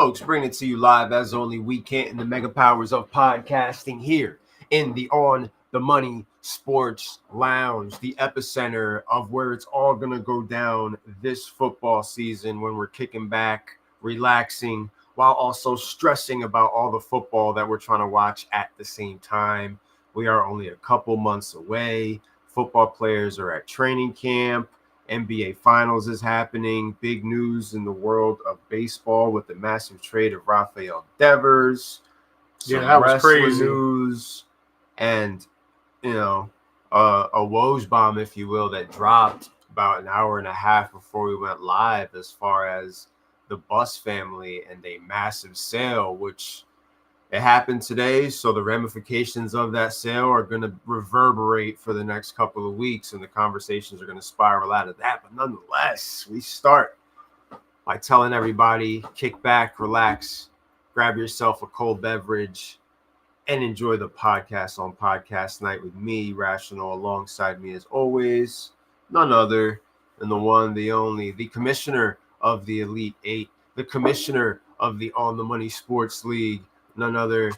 Folks, bring it to you live as only we can in the mega powers of podcasting here in the On the Money Sports Lounge, the epicenter of where it's all going to go down this football season when we're kicking back, relaxing, while also stressing about all the football that we're trying to watch at the same time. We are only a couple months away. Football players are at training camp. NBA Finals is happening. Big news in the world of baseball with the massive trade of Rafael Devers. Yeah, that was crazy. News and, a Woj bomb, if you will, that dropped about an hour and a half before we went live as far as the Bus family and a massive sale, which it happened today, so the ramifications of that sale are going to reverberate for the next couple of weeks, and the conversations are going to spiral out of that. But nonetheless, we start by telling everybody, kick back, relax, grab yourself a cold beverage, and enjoy the podcast on Podcast Night with me, Rational, alongside me as always, none other than the one, the only, the commissioner of the Elite Eight, the commissioner of the On the Money Sports League, none other.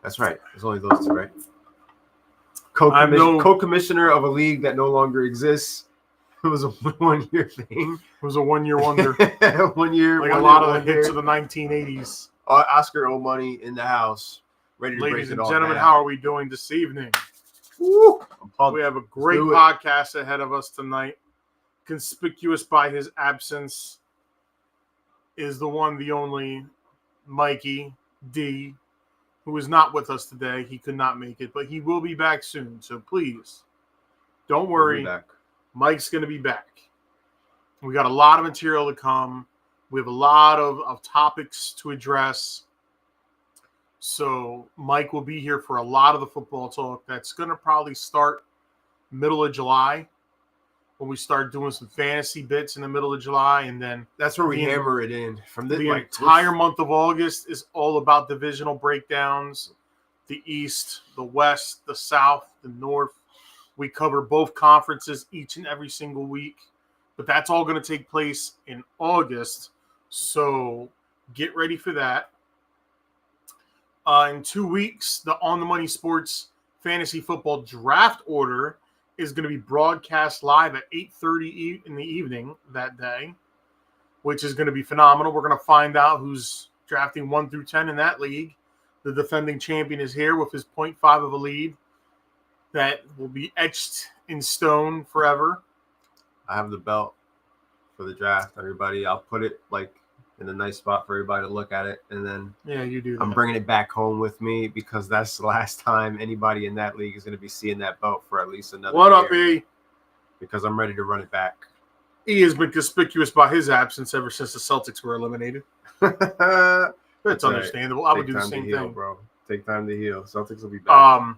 That's right. There's only those two, right? Co-commissioner of a league that no longer exists. It was a 1 year thing. It was a 1 year wonder. 1 year. Like a lot of the hits of the 1980s. Oscar O Money in the house. Ready to Ladies break it and all gentlemen, down. how are we doing this evening? Woo! We have a great podcast ahead of us tonight. Conspicuous by his absence is the one, the only, Mikey D, who is not with us today. He could not make it, but he will be back soon. So please, don't worry. Mike's going to be back. We got a lot of material to come. We have a lot of topics to address. So Mike will be here for a lot of the football talk. That's going to probably start middle of July, when we start doing some fantasy bits in the middle of July, and then that's where we hammer it in. From the entire month of August is all about divisional breakdowns. The East, the West, the South, the North. We cover both conferences each and every single week, but that's all going to take place in August. So get ready for that. In 2 weeks, the On the Money Sports Fantasy Football Draft Order is going to be broadcast live at 8:30 in the evening that day, which is going to be phenomenal. We're going to find out who's drafting 1 through 10 in that league. The defending champion is here with his 0.5 of a lead that will be etched in stone forever. I have the belt for the draft, everybody. I'll put it in a nice spot for everybody to look at it, and then you do that. I'm bringing it back home with me because that's the last time anybody in that league is going to be seeing that belt for at least another year. What up, E? Because I'm ready to run it back. E has been conspicuous by his absence ever since the Celtics were eliminated. That's understandable. I would do the same thing, bro. Take time to heal. Celtics will be back.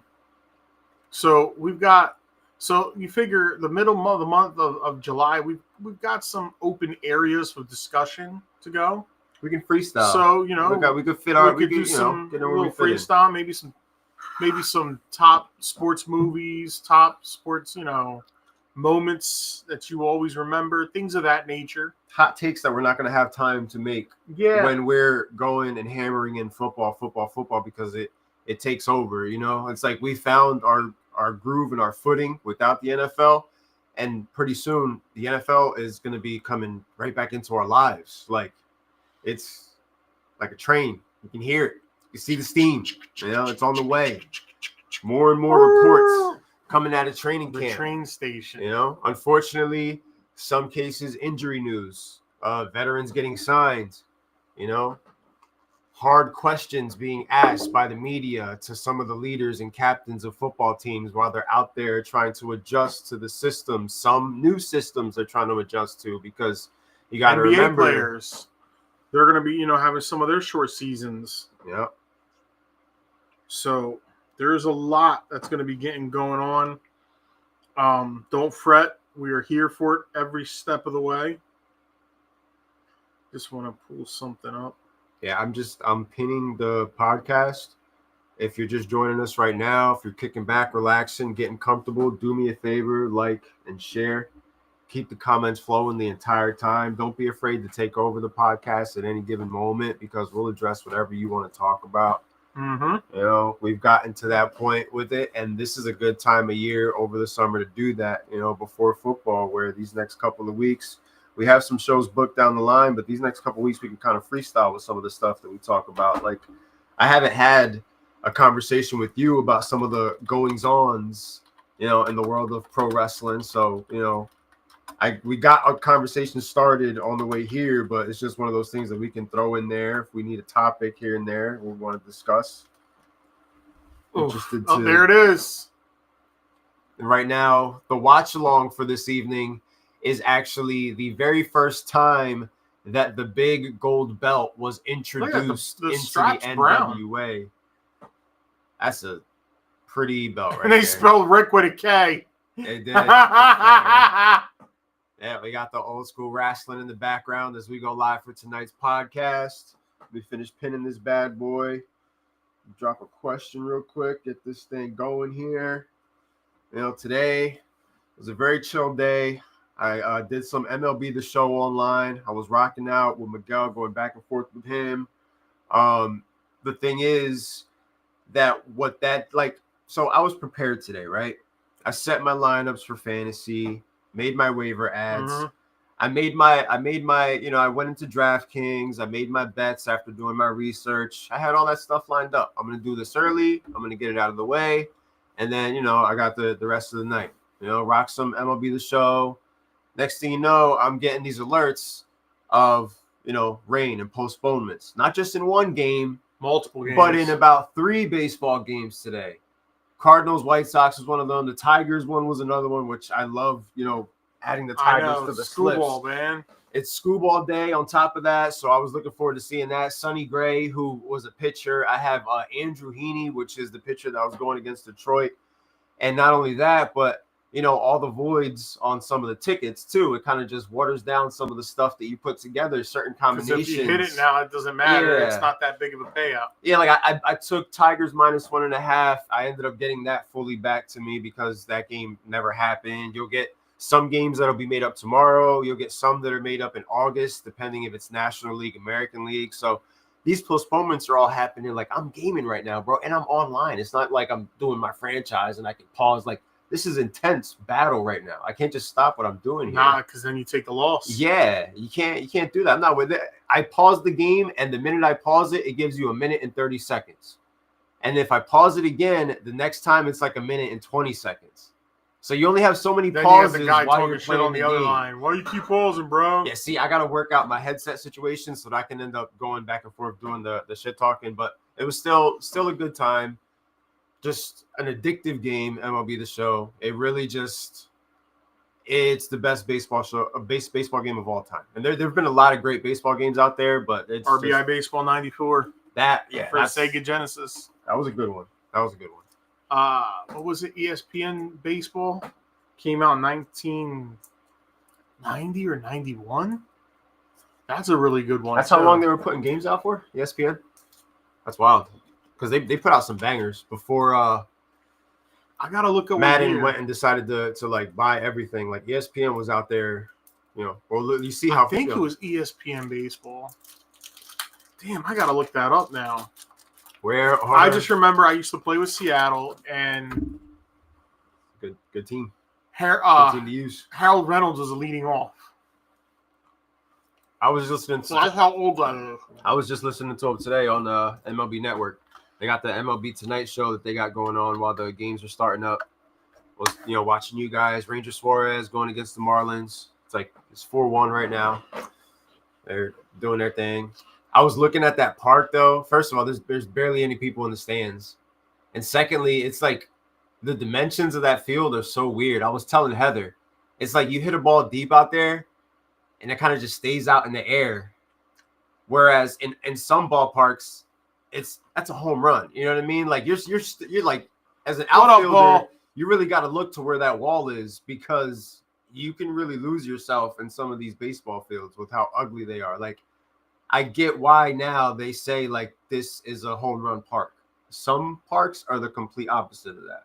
So we've got. So you figure the middle of the month of July, we've got some open areas for discussion to go. We can freestyle. So we could fit our. We could do some little freestyle. Maybe some top sports movies, top sports moments that you always remember, things of that nature. Hot takes that we're not going to have time to make. Yeah. When we're going and hammering in football because it takes over. It's like we found our groove and our footing without the NFL, and pretty soon the NFL is going to be coming right back into our lives. Like it's like a train. You can hear it. You see the steam. It's on the way. More and more reports coming out of training camp. The train station. Unfortunately, some cases injury news. Veterans getting signed. Hard questions being asked by the media to some of the leaders and captains of football teams while they're out there trying to adjust to the system. Some new systems they're trying to adjust to because you got to remember players. They're going to be, having some of their short seasons. Yeah. So there's a lot that's going to be going on. Don't fret. We are here for it every step of the way. Just want to pull something up. Yeah, I'm pinning the podcast. If you're just joining us right now, if you're kicking back, relaxing, getting comfortable, do me a favor, like and share. keep the comments flowing the entire time. Don't be afraid to take over the podcast at any given moment because we'll address whatever you want to talk about. You know, we've gotten to that point with it, and this is a good time of year over the summer to do that, you know, before football, where these next couple of weeks we have some shows booked down the line, but these next couple of weeks we can kind of freestyle with some of the stuff that we talk about. Like, I haven't had a conversation with you about some of the goings-ons, you know, in the world of pro wrestling. So, you know, we got a conversation started on the way here, but it's just one of those things that we can throw in there if we need a topic here and there we want to discuss. There it is. And right now, the watch along for this evening is actually the very first time that the big gold belt was introduced into the NWA. Brown. That's a pretty belt, right? And they spelled Rick with a K. They did. Yeah, we got the old school wrestling in the background as we go live for tonight's podcast. Let me finish pinning this bad boy. Drop a question real quick. Get this thing going here. You know, today was a very chill day. I did some MLB The Show online. I was rocking out with Miguel, going back and forth with him. The thing is that so I was prepared today, right? I set my lineups for fantasy. Made my waiver ads. I made my, you know, I went into DraftKings. I made my bets after doing my research. I had all that stuff lined up. I'm going to do this early. I'm going to get it out of the way. And then, you know, I got the rest of the night, you know, rock some MLB The Show. Next thing you know, I'm getting these alerts of, you know, rain and postponements, not just in one game, multiple games, but in about 3 baseball games today. Cardinals, White Sox was one of them. The Tigers one was another one, which I love, you know, adding the Tigers to the Screwball, man. It's Screwball Day on top of that, so I was looking forward to seeing that. Sonny Gray, who was a pitcher. I have Andrew Heaney, which is the pitcher that was going against Detroit. And not only that, but, you know, all the voids on some of the tickets, too. It kind of just waters down some of the stuff that you put together, certain combinations. If you hit it now, it doesn't matter. Yeah. It's not that big of a payout. Yeah, like I took Tigers -1.5. I ended up getting that fully back to me because that game never happened. You'll get some games that'll be made up tomorrow. You'll get some that are made up in August, depending if it's National League, American League. So these postponements are all happening. Like, I'm gaming right now, bro, and I'm online. It's not like I'm doing my franchise and I can pause. Like, this is intense battle right now. I can't just stop what I'm doing here. Nah, because then you take the loss. Yeah, you can't do that. I'm not with it. I pause the game, and the minute I pause it, it gives you 1 minute and 30 seconds. And if I pause it again, the next time it's like 1 minute and 20 seconds. So you only have so many pauses the guy while you're shit playing on the other line. Why do you keep pausing, bro? Yeah, see, I got to work out my headset situation so that I can end up going back and forth doing the shit talking. But it was still a good time. Just an addictive game, MLB The Show. It really it's the best baseball show, baseball game of all time. And there have been a lot of great baseball games out there, but it's RBI Baseball 94. That, for Sega Genesis. That was a good one. What was it? ESPN Baseball came out in 1990 or 91. That's a really good one. That's how long they were putting games out for, ESPN. That's wild. Because they put out some bangers before I gotta look at Madden went and decided to like buy everything. Like, ESPN was out there, you know. Well, you see how I think it was ESPN Baseball. Damn, I gotta look that up now. I just remember I used to play with Seattle and good team. Good team to use. Harold Reynolds was leading off. I was listening to. So that's how old I am. I was just listening to him today on the MLB Network. They got the MLB Tonight Show that they got going on while the games are starting up. Was, you know, watching you guys, Ranger Suarez going against the Marlins. It's 4-1 right now. They're doing their thing. I was looking at that park though. First of all, there's barely any people in the stands, and secondly, it's like the dimensions of that field are so weird. I was telling Heather, it's like you hit a ball deep out there, and it kind of just stays out in the air. Whereas in some ballparks, that's a home run. You know what I mean? Like you're like, as an outfielder, you really got to look to where that wall is, because you can really lose yourself in some of these baseball fields with how ugly they are. Like, I get why now they say like this is a home run park. Some parks are the complete opposite of that.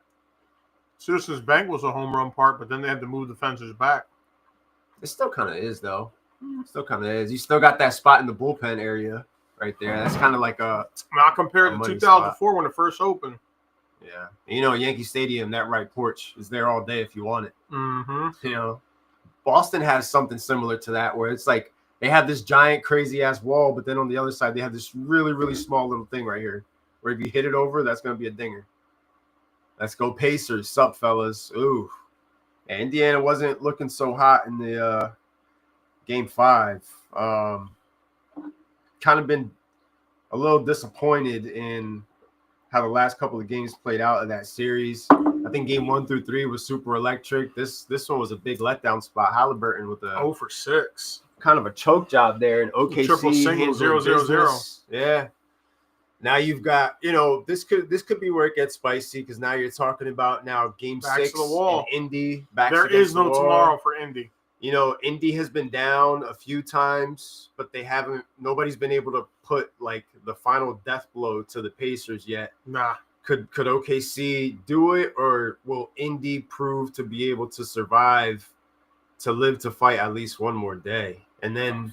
Citizens Bank was a home run park, but then they had to move the fences back. It still kind of is, though. Still kind of is. You still got that spot in the bullpen area right there. That's kind of like not compared to 2004 spot. When it first opened. Yeah. You know, Yankee Stadium, that right porch is there all day if you want it. Mm-hmm. You know, Boston has something similar to that where it's like they have this giant, crazy-ass wall, but then on the other side, they have this really, really small little thing right here where if you hit it over, that's going to be a dinger. Let's go Pacers. Sup, fellas. Ooh. And Indiana wasn't looking so hot in the Game 5. Kind of been a little disappointed in how the last couple of games played out in that series. I think Game 1 through 3 was super electric. This one was a big letdown spot. Halliburton with a 0 for 6. Kind of a choke job there. And OKC triple single 0-0-0. Yeah. Now you've got, you know, this could be where it gets spicy because now you're talking about now Game 6 to the wall. in Indy. There is no tomorrow for Indy. You know, Indy has been down a few times, but nobody's been able to put like the final death blow to the Pacers yet. Nah. Could OKC do it, or will Indy prove to be able to survive to live to fight at least one more day? And then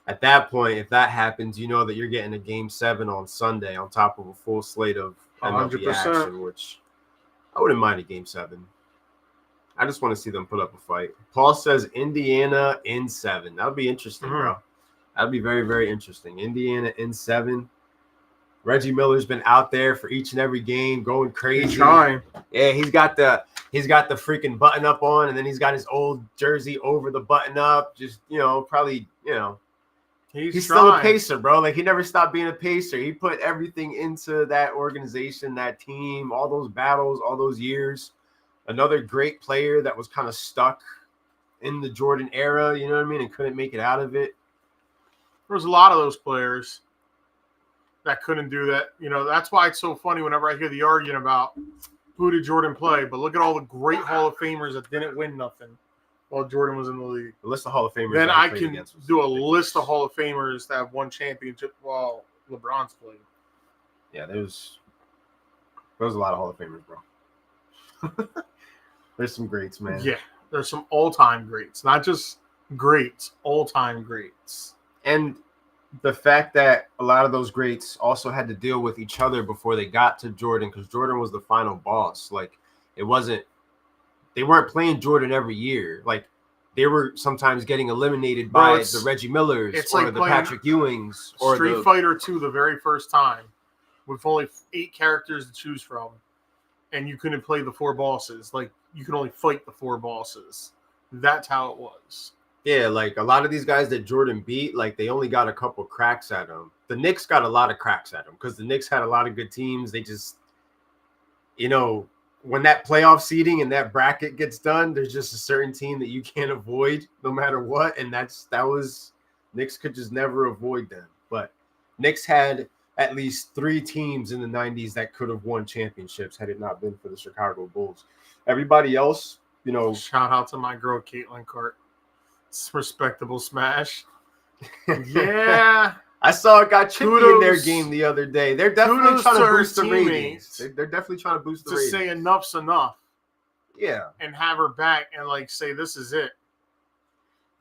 at that point, if that happens, you know that you're getting a Game 7 on Sunday on top of a full slate of MLB 100%. action, which I wouldn't mind a Game 7. I just want to see them put up a fight. Paul says Indiana in 7. That would be interesting, bro. That would be very, very interesting. Indiana in 7. Reggie Miller's been out there for each and every game, going crazy. He's trying. Yeah, he's got the freaking button up on, and then he's got his old jersey over the button up. Just, you know, probably, you know. He's still a Pacer, bro. Like, he never stopped being a Pacer. He put everything into that organization, that team, all those battles, all those years. Another great player that was kind of stuck in the Jordan era, you know what I mean, and couldn't make it out of it. There was a lot of those players that couldn't do that. You know, that's why it's so funny whenever I hear the argument about who did Jordan play, but look at all the great Hall of Famers that didn't win nothing while Jordan was in the league. A list of Hall of Famers. Then I can do a list of Hall of Famers that have won championship while LeBron's played. Yeah, there was a lot of Hall of Famers, bro. There's some greats, man. Yeah, there's some all-time greats. Not just greats, all-time greats. And the fact that a lot of those greats also had to deal with each other before they got to Jordan, because Jordan was the final boss. Like, they weren't playing Jordan every year. Like, they were sometimes getting eliminated by the Reggie Millers or like the Patrick Ewings or Street Fighter 2 the very first time with only 8 characters to choose from, and you couldn't play the 4 bosses. Like, you could only fight the 4 bosses. That's how it was. Yeah, like a lot of these guys that Jordan beat, like they only got a couple cracks at him. The Knicks got a lot of cracks at him because the Knicks had a lot of good teams. They just, you know, when that playoff seeding and that bracket gets done, there's just a certain team that you can't avoid no matter what. And Knicks could just never avoid them. But Knicks had at least 3 teams in the 90s that could have won championships had it not been for the Chicago Bulls. Everybody else, you know. Shout out to my girl, Caitlin Cart. It's respectable smash. Yeah. I saw it got chippy in their game the other day. They're definitely trying to boost the ratings. They're definitely trying to boost the ratings. To say enough's enough. Yeah. And have her back and like say this is it.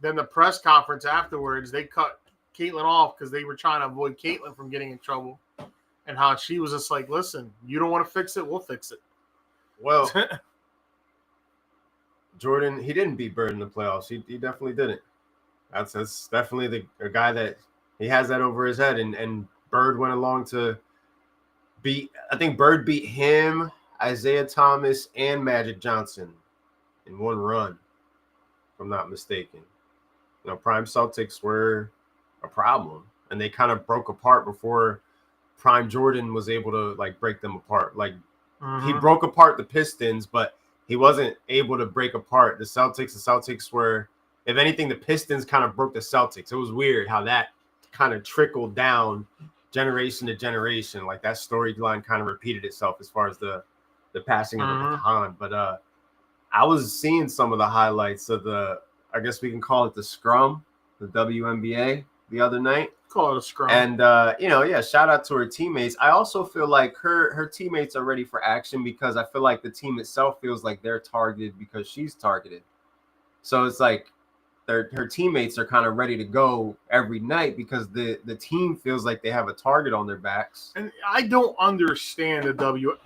Then the press conference afterwards, they cut Caitlin off because they were trying to avoid Caitlin from getting in trouble. And how she was just like, listen, you don't want to fix it, we'll fix it. Well, Jordan, he didn't beat Bird in the playoffs. He definitely didn't. That's definitely a guy that he has that over his head. And Bird went along to beat. I think Bird beat him, Isaiah Thomas, and Magic Johnson in one run, if I'm not mistaken. You know, Prime Celtics were a problem, and they kind of broke apart before Prime Jordan was able to like break them apart. Like he broke apart the Pistons, but he wasn't able to break apart the Celtics. The Celtics were, if anything, the Pistons kind of broke the Celtics. It was weird how that kind of trickled down generation to generation. Like that storyline kind of repeated itself as far as the passing of the baton. But I was seeing some of the highlights of I guess we can call it the scrum, the WNBA the other night. Call it a scrum. And, shout out to her teammates. I also feel like her teammates are ready for action because I feel like the team itself feels like they're targeted because she's targeted. So it's like her teammates are kind of ready to go every night because the team feels like they have a target on their backs. And I don't understand the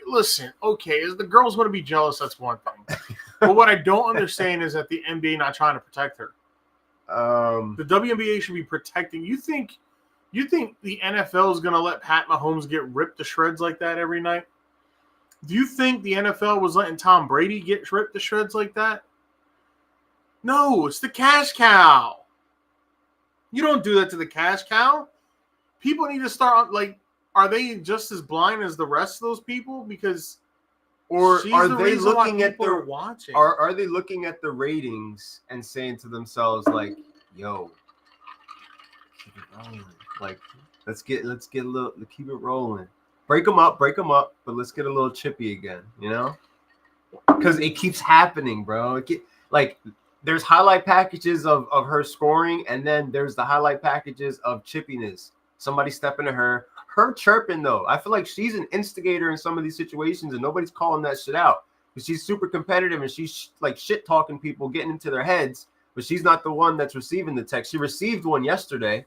Listen, okay, as the girls want to be jealous, that's one thing. But what I don't understand is that the NBA not trying to protect her. The WNBA should be protecting. You think the NFL is going to let Pat Mahomes get ripped to shreds like that every night? Do you think the NFL was letting Tom Brady get ripped to shreds like that? No, it's the cash cow. You don't do that to the cash cow. People need to start like, are they just as blind as the rest of those people? Because or are they looking at their watching? Are they looking at the ratings and saying to themselves like, "Yo, keep it rolling. Like, let's get a little, keep it rolling. Break them up, but let's get a little chippy again, you know? Because it keeps happening, bro. There's highlight packages of her scoring, and then there's the highlight packages of chippiness. Somebody stepping to her chirping though. I feel like she's an instigator in some of these situations, and nobody's calling that shit out. Because she's super competitive and she's like shit talking people, getting into their heads. But she's not the one that's receiving the text. She received one yesterday.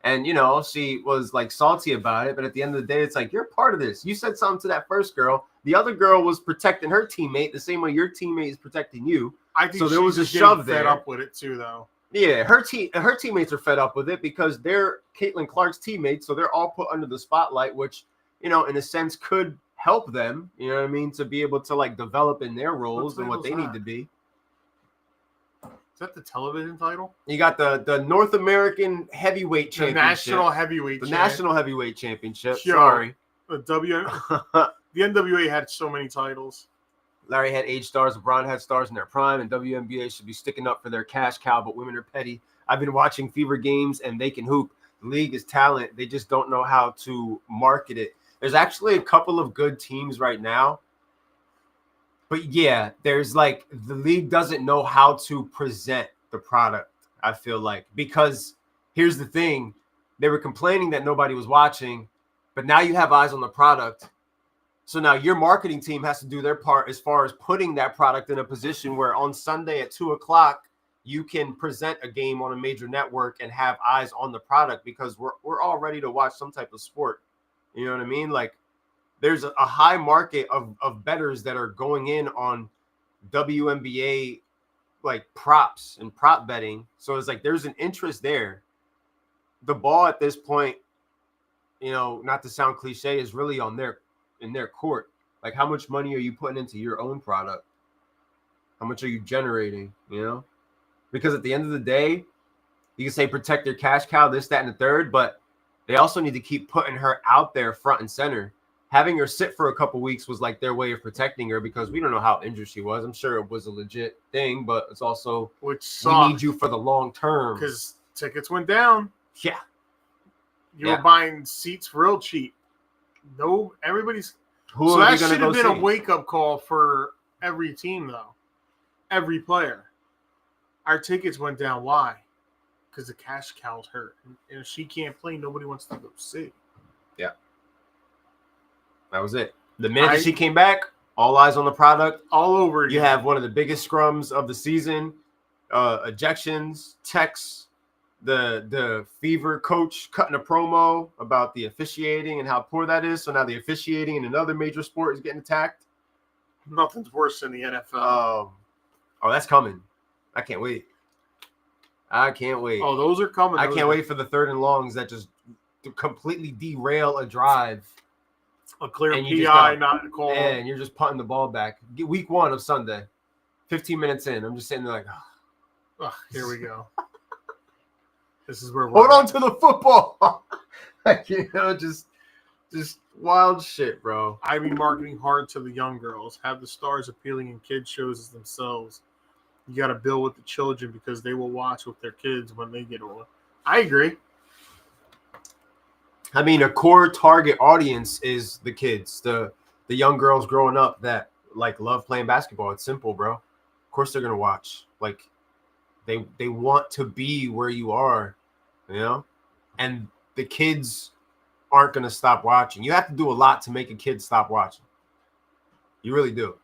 And, you know, she was like salty about it. But at the end of the day, it's like, you're part of this. You said something to that first girl. The other girl was protecting her teammate the same way your teammate is protecting you. I think so there was a shove there. Fed up with it too, though. Yeah, her teammates are fed up with it because they're Caitlin Clark's teammates. So they're all put under the spotlight, which, you know, in a sense could help them, you know what I mean, to be able to like develop in their roles and what they need to be. Is that the television title? You got the North American Heavyweight Championship. The National Heavyweight Championship. Yo, Sorry. The NWA had so many titles. Larry had age stars. LeBron had stars in their prime. And WNBA should be sticking up for their cash cow, but women are petty. I've been watching Fever games, and they can hoop. The league is talent. They just don't know how to market it. There's actually a couple of good teams right now. But yeah, there's like the league doesn't know how to present the product, I feel like, because here's the thing. They were complaining that nobody was watching, but now you have eyes on the product. So now your marketing team has to do their part as far as putting that product in a position where on Sunday at 2:00, you can present a game on a major network and have eyes on the product because we're all ready to watch some type of sport. You know what I mean? Like, there's a high market of bettors that are going in on WNBA like props and prop betting. So it's like there's an interest there. The ball at this point, you know, not to sound cliche, is really in their court. Like, how much money are you putting into your own product? How much are you generating, you know? Because at the end of the day, you can say protect your cash cow, this, that, and the third, but they also need to keep putting her out there front and center. Having her sit for a couple weeks was like their way of protecting her because we don't know how injured she was. I'm sure it was a legit thing, but it's also we need you for the long term. Because tickets went down. Yeah. You were buying seats real cheap. No, everybody's. So that should have been a wake-up call for every team, though. Every player. Our tickets went down. Why? Because the cash cow's hurt. And if she can't play, nobody wants to go see. Yeah. That was it. The minute that she came back, all eyes on the product. All over again. You have one of the biggest scrums of the season. Ejections, texts, the Fever coach cutting a promo about the officiating and how poor that is. So now the officiating in another major sport is getting attacked. Nothing's worse than the NFL. Oh, that's coming. I can't wait. Oh, those are coming. I can't wait for the 3rd and longs that just completely derail a drive. A clear PI not called. And you're just punting the ball back. Week 1 of Sunday. 15 minutes in. I'm just sitting there like, here we go. This is where we're hold on to the football. Like, you know, just wild shit, bro. I be marketing hard to the young girls. Have the stars appealing in kids shows as themselves. You got to build with the children because they will watch with their kids when they get older. I agree. I mean, a core target audience is the kids, the young girls growing up that like love playing basketball. It's simple, bro. Of course they're gonna watch. Like, they want to be where you are, you know. And the kids aren't gonna stop watching. You have to do a lot to make a kid stop watching. You really do.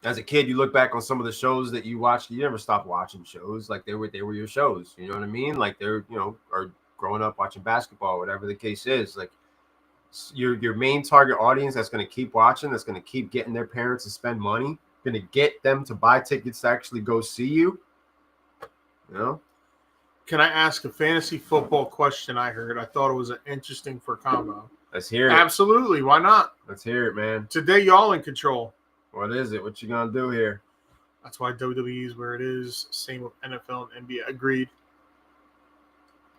As a kid, you look back on some of the shows that you watched. You never stopped watching shows. Like they were your shows. You know what I mean? Like they're, or growing up watching basketball, whatever the case is. Like your main target audience that's going to keep watching, that's going to keep getting their parents to spend money, going to get them to buy tickets to actually go see you. You know? Can I ask a fantasy football question I heard? I thought it was an interesting for combo. Let's hear it. Absolutely. Why not? Let's hear it, man. Today, y'all in control. What is it? What you going to do here? That's why WWE is where it is. Same with NFL and NBA. Agreed.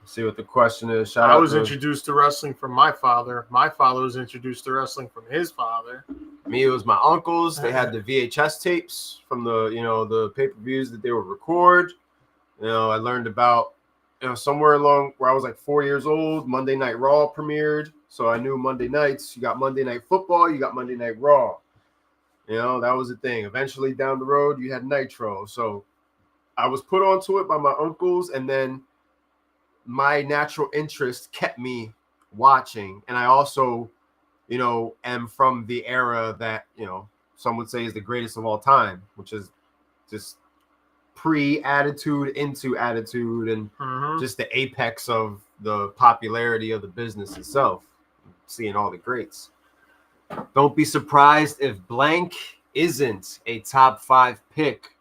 Let's see what the question is. I was introduced to wrestling from my father. My father was introduced to wrestling from his father. Me, it was my uncles. They had the VHS tapes from the, the pay-per-views that they would record. I learned about, somewhere along where I was like 4 years old, Monday Night Raw premiered. So I knew Monday nights, you got Monday Night Football, you got Monday Night Raw. That was the thing. Eventually down the road, you had Nitro. So I was put onto it by my uncles, and then my natural interest kept me watching. And I also, am from the era that, some would say is the greatest of all time, which is just pre-attitude into attitude and just the apex of the popularity of the business itself, seeing all the greats. Don't be surprised if blank isn't a top 5 pick,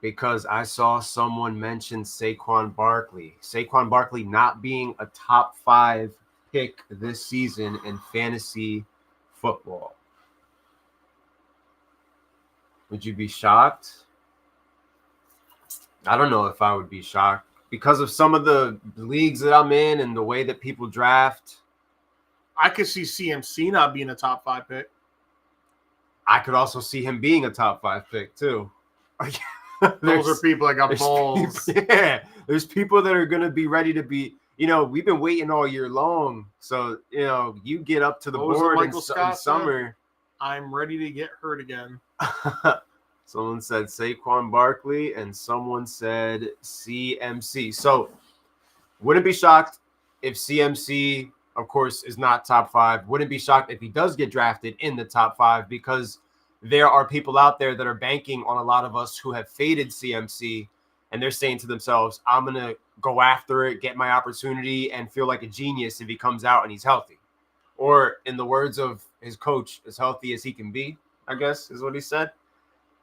because I saw someone mention Saquon Barkley. Saquon Barkley not being a top 5 pick this season in fantasy football. Would you be shocked? I don't know if I would be shocked because of some of the leagues that I'm in and the way that people draft. I could see CMC not being a top 5 pick. I could also see him being a top 5 pick too. Those are people that got balls. There's people that are going to be ready to be, we've been waiting all year long. So, you get up to the board in summer. I'm ready to get hurt again. Someone said Saquon Barkley and someone said CMC. So wouldn't be shocked if CMC, of course, is not top 5. Wouldn't be shocked if he does get drafted in the top 5, because there are people out there that are banking on a lot of us who have faded CMC, and they're saying to themselves, I'm going to go after it, get my opportunity, and feel like a genius if he comes out and he's healthy. Or in the words of his coach, as healthy as he can be, I guess is what he said.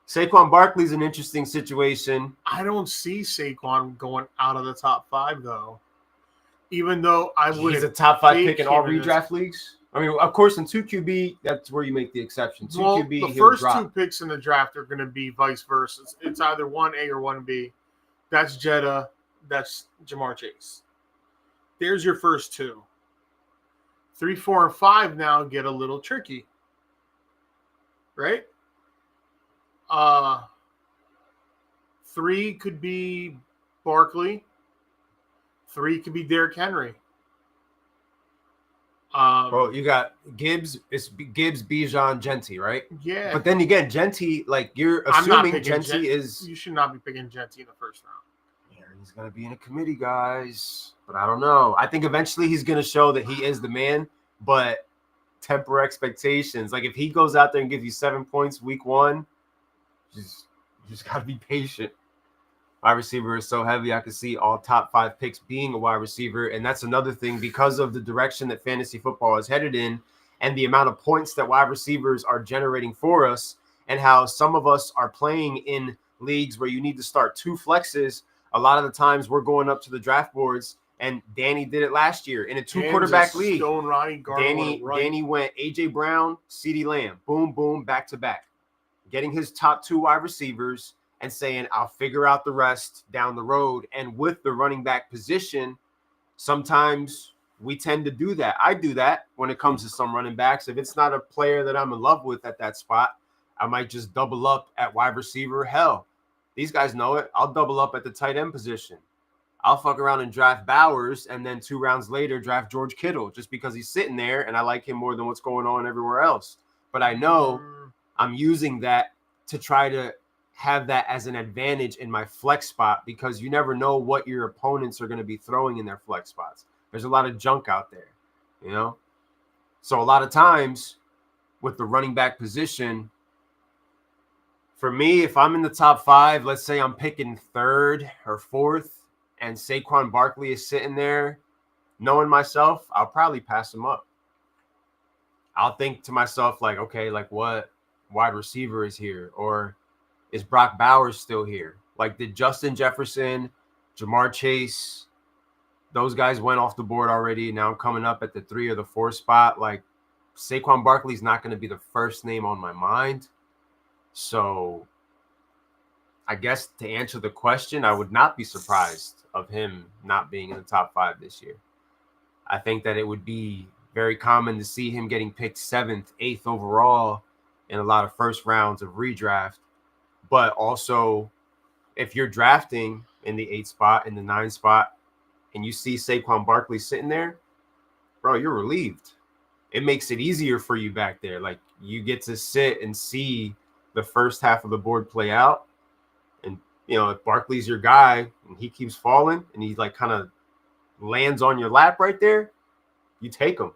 Saquon Barkley's an interesting situation. I don't see Saquon going out of the top 5, though. Even though he's a top 5 pick in all redraft leagues. I mean, of course, in 2QB, that's where you make the exception. 2QB, the first 2 picks in the draft are going to be vice versa. It's either 1A or 1B. That's Jeddah. That's Jamar Chase. There's your first 2. 3, 4, and 5 now get a little tricky. Right? 3 could be Barkley. 3 could be Derrick Henry. Well, you got Gibbs. It's Gibbs, Bijan, Gentry, right? Yeah. But then again, Gentry, like you're assuming Gentry is. You should not be picking Gentry in the first round. Yeah, he's gonna be in a committee, guys. But I don't know. I think eventually he's gonna show that he is the man. But temper expectations. Like if he goes out there and gives you 7 points week 1, just gotta be patient. Wide receiver is so heavy. I could see all top 5 picks being a wide receiver. And that's another thing, because of the direction that fantasy football is headed in and the amount of points that wide receivers are generating for us, and how some of us are playing in leagues where you need to start 2 flexes. A lot of the times we're going up to the draft boards, and Danny did it last year in a 2-quarterback league. Danny went A.J. Brown, CeeDee Lamb, boom, boom, back to back, getting his top 2 wide receivers and saying, I'll figure out the rest down the road. And with the running back position, sometimes we tend to do that. I do that when it comes to some running backs. If it's not a player that I'm in love with at that spot, I might just double up at wide receiver. Hell, these guys know it. I'll double up at the tight end position. I'll fuck around and draft Bowers, and then 2 rounds later draft George Kittle, just because he's sitting there and I like him more than what's going on everywhere else. But I know I'm using that to try to have that as an advantage in my flex spot, because you never know what your opponents are going to be throwing in their flex spots. There's a lot of junk out there, So a lot of times with the running back position, For me, if I'm in the top 5, let's say I'm picking 3rd or 4th, and Saquon Barkley is sitting there, knowing myself, I'll probably pass him up. I'll think to myself, like, okay, like what wide receiver is here? Or is Brock Bowers still here? Like, did Justin Jefferson, Jamar Chase, those guys went off the board already. Now I'm coming up at the 3 or the 4 spot. Like, Saquon Barkley's not going to be the first name on my mind. So I guess to answer the question, I would not be surprised of him not being in the top 5 this year. I think that it would be very common to see him getting picked 7th, 8th overall in a lot of first rounds of redraft. But also, if you're drafting in the 8th spot, in the 9th spot, and you see Saquon Barkley sitting there, bro, you're relieved. It makes it easier for you back there. Like, you get to sit and see the first half of the board play out. And, you know, if Barkley's your guy and he keeps falling and he, like, kind of lands on your lap right there, you take him.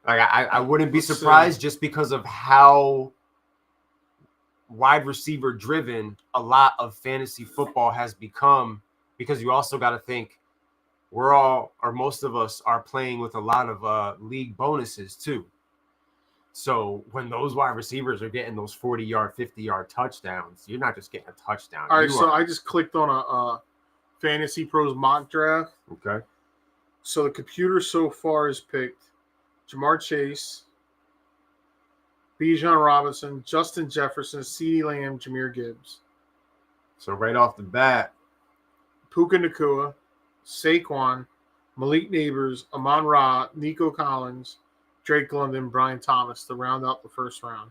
Like, I wouldn't be surprised just because of how wide receiver driven a lot of fantasy football has become, because you also got to think most of us are playing with a lot of league bonuses too. So when those wide receivers are getting those 40-yard, 50-yard touchdowns, you're not just getting a touchdown. All right, so I just clicked on a Fantasy Pros mock draft. Okay. So the computer so far has picked Jamar Chase, Bijan Robinson, Justin Jefferson, CeeDee Lamb, Jahmyr Gibbs. So right off the bat, Puka Nacua, Saquon, Malik Neighbors, Amon-Ra, Nico Collins, Drake London, Brian Thomas to round out the first round.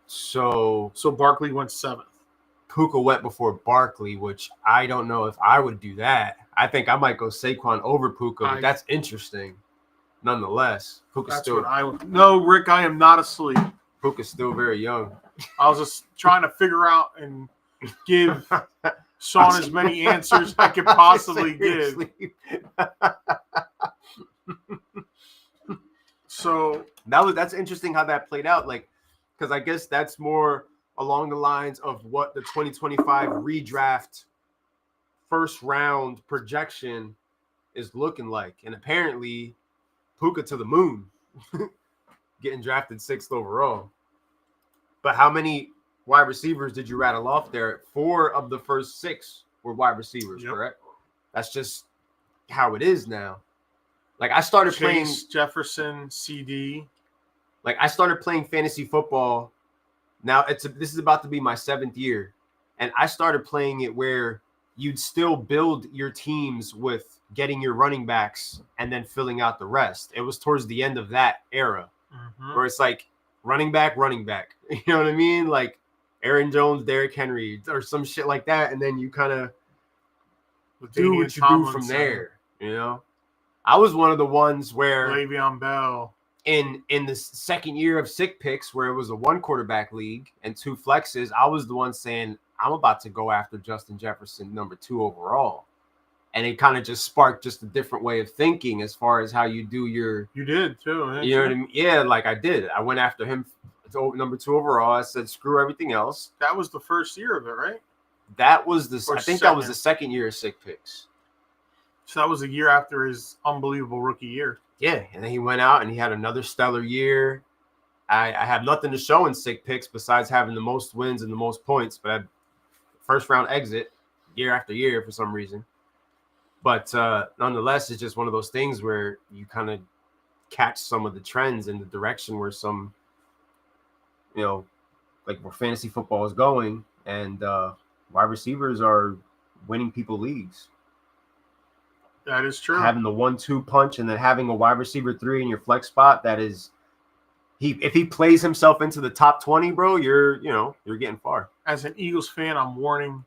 So Barkley went 7th. Puka went before Barkley, which I don't know if I would do that. I think I might go Saquon over Puka, but that's interesting. Nonetheless, Puka's that's still. What I would. No, Rick, I am not asleep. Puka's still very young. I was just trying to figure out and give Sean as many answers as I could possibly give. So that's interesting how that played out. Like, because I guess that's more along the lines of what the 2025 redraft first round projection is looking like. And apparently, Puka to the moon, getting drafted 6th overall. But how many wide receivers did you rattle off there? 4 of the first 6 were wide receivers, correct? That's just how it is now. Like, I started playing Jefferson, CD. Like, I started playing fantasy football. Now this is about to be my 7th year, and I started playing it where you'd still build your teams with getting your running backs and then filling out the rest. It was towards the end of that era where it's like running back. You know what I mean? Like Aaron Jones, Derrick Henry, or some shit like that, and then you kind of do what you do from there. You know, I was one of the ones where Le'Veon Bell. In the second year of sick picks, where it was a 1 quarterback league and 2 flexes, I was the one saying, I'm about to go after Justin Jefferson, number 2 overall. And it kind of just sparked just a different way of thinking as far as how you do your... You did, too. You know what I mean? Yeah, like I did. I went after him number 2 overall. I said, screw everything else. That was the first year of it, right? That was that was the second year of sick picks. So that was a year after his unbelievable rookie year. Yeah, and then he went out and he had another stellar year. I had nothing to show in sick picks besides having the most wins and the most points, but I first round exit year after year for some reason. But nonetheless, it's just one of those things where you kind of catch some of the trends in the direction where some, you know, like where fantasy football is going, and wide receivers are winning people leagues. That is true. Having the 1-2 punch and then having a wide receiver 3 in your flex spot, that is, if he plays himself into the top 20, bro, you're getting far. As an Eagles fan, I'm warning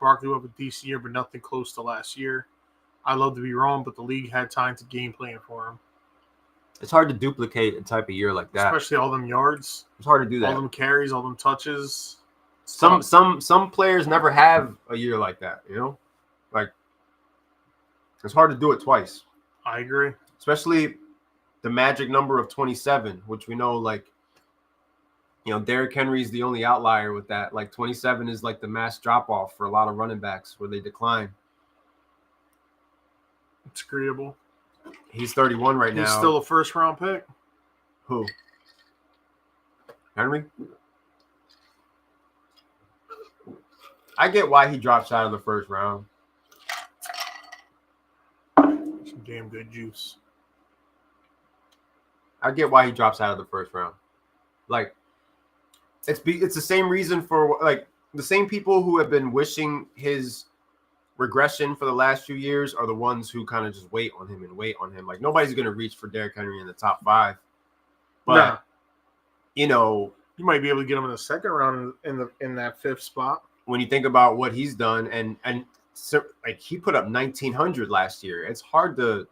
Barkley will have a decent year, but nothing close to last year. I'd love to be wrong, but the league had time to game plan for him. It's hard to duplicate a type of year like that. Especially all them yards. It's hard to do that. All them carries, all them touches. Some players never have a year like that, you know? Like, it's hard to do it twice. I agree. Especially the magic number of 27, which we know, like, Derrick Henry's the only outlier with that. Like 27 is like the mass drop off for a lot of running backs where they decline. It's agreeable. He's 31 right now. He's still a first round pick. Who? Henry? I get why he drops out of the first round. Some damn good juice. I get why he drops out of the first round. Like, it's the same reason for, like, the same people who have been wishing his regression for the last few years are the ones who kind of just wait on him. Like, nobody's going to reach for Derrick Henry in the top 5. But, you might be able to get him in the second round in that 5th spot. When you think about what he's done, and so, like, he put up 1,900 last year. It's hard to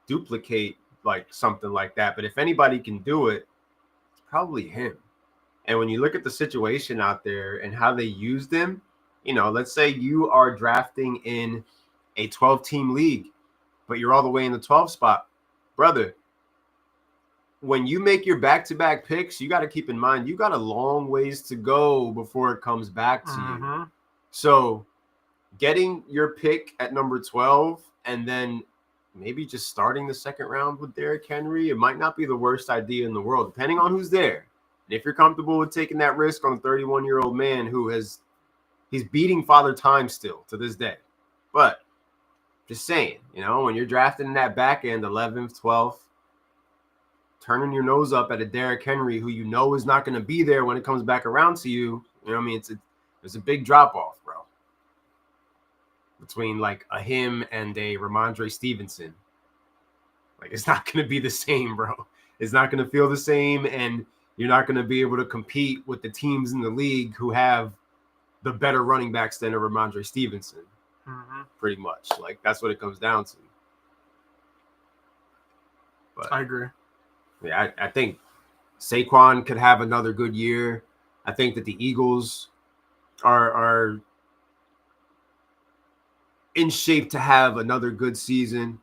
duplicate like something like that. But if anybody can do it, it's probably him. And when you look at the situation out there and how they used him, let's say you are drafting in a 12-team league, but you're all the way in the 12th spot, brother. When you make your back-to-back picks, you got to keep in mind you got a long ways to go before it comes back to you. So getting your pick at number 12 and then maybe just starting the second round with Derrick Henry, it might not be the worst idea in the world, depending on who's there. And if you're comfortable with taking that risk on a 31-year-old man he's beating Father Time still to this day. But just saying, when you're drafting in that back end, 11th, 12th, turning your nose up at a Derrick Henry who is not going to be there when it comes back around to you, there's a big drop-off, bro. Between like a him and a Ramondre Stevenson. Like, it's not going to be the same, bro. It's not going to feel the same, and you're not going to be able to compete with the teams in the league who have the better running backs than a Ramondre Stevenson. Pretty much. Like, that's what it comes down to. But I agree. Yeah, I think Saquon could have another good year. I think that the Eagles are in shape to have another good season.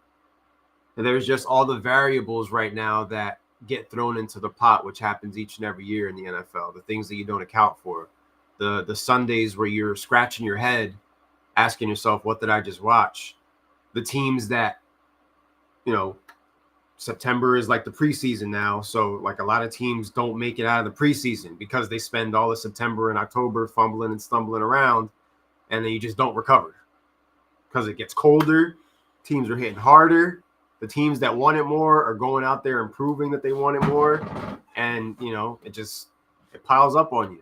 And there's just all the variables right now that get thrown into the pot, which happens each and every year in the NFL. The things that you don't account for. The Sundays where you're scratching your head, asking yourself, what did I just watch? The teams that, September is like the preseason now. So like a lot of teams don't make it out of the preseason because they spend all of September and October fumbling and stumbling around, and then you just don't recover because it gets colder. Teams are hitting harder. The teams that want it more are going out there and proving that they want it more. And, it piles up on you.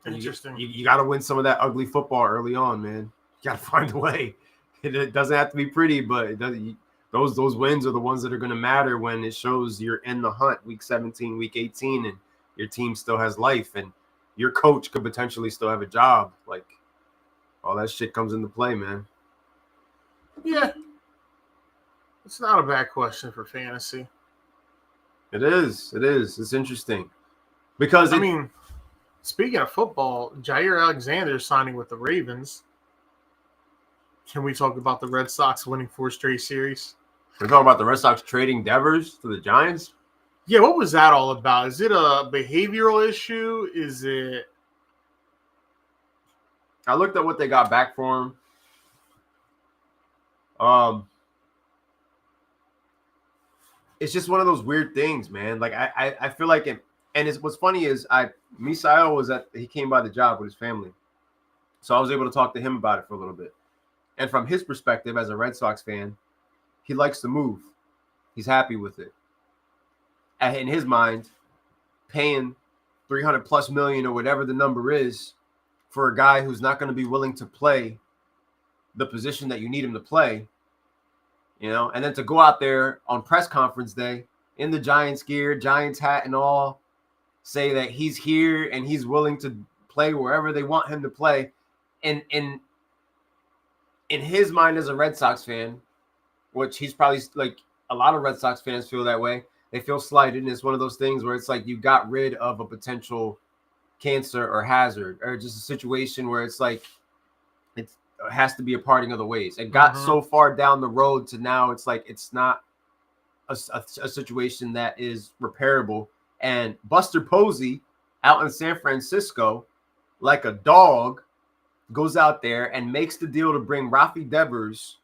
Interesting. You got to win some of that ugly football early on, man. You got to find a way. It doesn't have to be pretty, but it does. Those wins are the ones that are going to matter when it shows you're in the hunt week 17, week 18, and your team still has life, and your coach could potentially still have a job. Like, all that shit comes into play, man. Yeah. It's not a bad question for fantasy. It is. It's interesting. Because, speaking of football, Jair Alexander is signing with the Ravens. Can we talk about the Red Sox winning 4 straight series? We're talking about the Red Sox trading Devers to the Giants? Yeah, what was that all about? Is it a behavioral issue? Is it... I looked at what they got back for him. It's just one of those weird things, man. Like, I feel like it... And what's funny is Misael he came by the job with his family. So I was able to talk to him about it for a little bit. And from his perspective as a Red Sox fan, he likes the move. He's happy with it. And in his mind, paying $300+ million or whatever the number is for a guy who's not going to be willing to play the position that you need him to play, and then to go out there on press conference day in the Giants gear, Giants hat and all, say that he's here and he's willing to play wherever they want him to play. And in his mind as a Red Sox fan, which he's probably like a lot of Red Sox fans feel that way, they feel slighted. And it's one of those things where it's like you got rid of a potential cancer or hazard or just a situation where it's like it has to be a parting of the ways. It got so far down the road to now it's like it's not a situation that is repairable. And Buster Posey out in San Francisco, like a dog, goes out there and makes the deal to bring Rafi Devers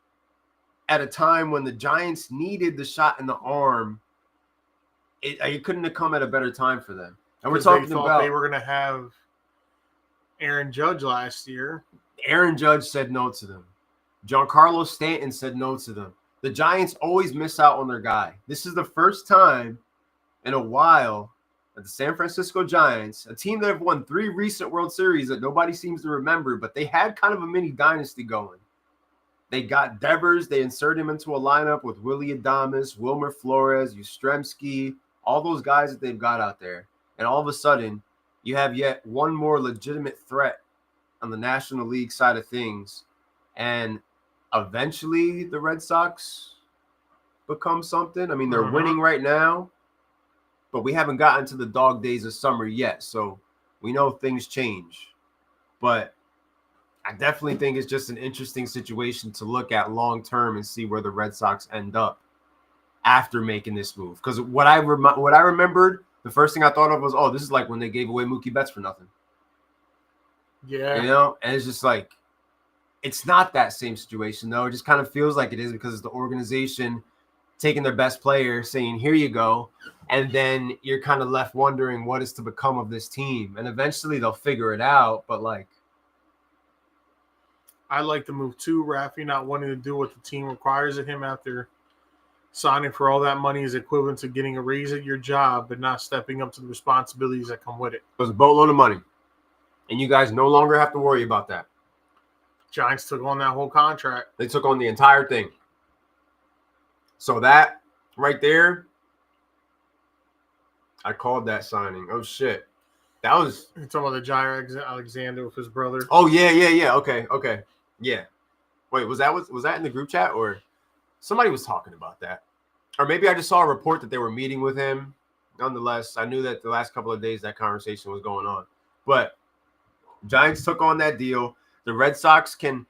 at a time when the Giants needed the shot in the arm. It couldn't have come at a better time for them. And we're talking about they were going to have Aaron Judge last year. Aaron Judge said no to them. Giancarlo Stanton said no to them. The Giants always miss out on their guy. This is the first time in a while that the San Francisco Giants, a team that have won 3 recent World Series that nobody seems to remember, but they had kind of a mini dynasty going. They got Devers. They inserted him into a lineup with Willy Adames, Wilmer Flores, Yastrzemski, all those guys that they've got out there. And all of a sudden, you have yet one more legitimate threat on the National League side of things. And eventually the Red Sox become something. I mean, they're winning right now, but we haven't gotten to the dog days of summer yet. So we know things change. But I definitely think it's just an interesting situation to look at long term and see where the Red Sox end up after making this move. Because what I remembered, the first thing I thought of was, oh, this is like when they gave away Mookie Betts for nothing. Yeah. You know, and it's just like, it's not that same situation, though. It just kind of feels like it is because it's the organization taking their best player, saying, here you go. And then you're kind of left wondering what is to become of this team. And eventually they'll figure it out. But like, I like the move too. Rafi not wanting to do what the team requires of him after signing for all that money is equivalent to getting a raise at your job, but not stepping up to the responsibilities that come with it. It was a boatload of money. And you guys no longer have to worry about that. Giants took on that whole contract. They took on the entire thing. So that right there, I called that signing. Oh, shit. That was... You're talking about the Jair Alexander with his brother? Oh, yeah. Okay. Yeah. Wait, was that in the group chat or somebody was talking about that? Or maybe I just saw a report that they were meeting with him. Nonetheless, I knew that the last couple of days that conversation was going on. But Giants took on that deal. The Red Sox can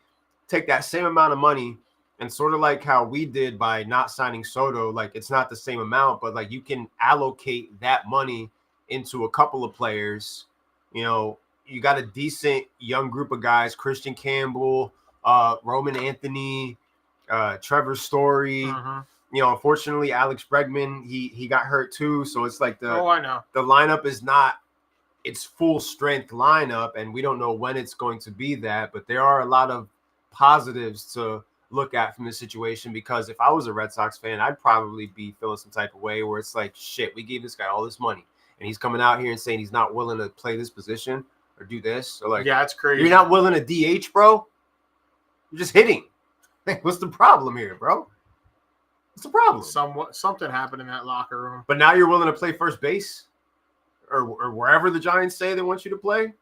take that same amount of money and sort of like how we did by not signing Soto, like it's not the same amount, but like you can allocate that money into a couple of players. You know, you got a decent young group of guys, Christian Campbell, Roman Anthony, Trevor Story. You know, unfortunately, Alex Bregman, he got hurt too. So it's like the lineup is not its full strength lineup, and we don't know when it's going to be that. But there are a lot of positives to look at from this situation, because if I was a Red Sox fan, I'd probably be feeling some type of way where it's like, shit, we gave this guy all this money, and he's coming out here and saying he's not willing to play this position or do this. Or like, yeah, it's crazy. You're not willing to DH, bro? You're just hitting. What's the problem here, bro? What's the problem? Something happened in that locker room. But now you're willing to play first base or wherever the Giants say they want you to play?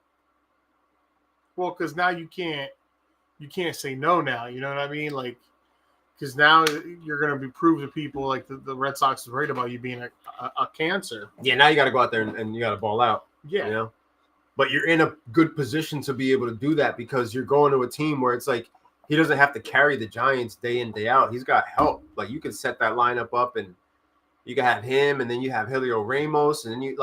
Well, because now you can't say no now. You know what I mean? Like, because now you're going to be proved to people like the Red Sox is right about you being a cancer. Yeah, now you got to go out there and you got to ball out. Yeah. You know? But you're in a good position to be able to do that because you're going to a team where it's like he doesn't have to carry the Giants day in, day out. He's got help. Like, you can set that lineup up and you can have him, and then you have Julio Ramos, and then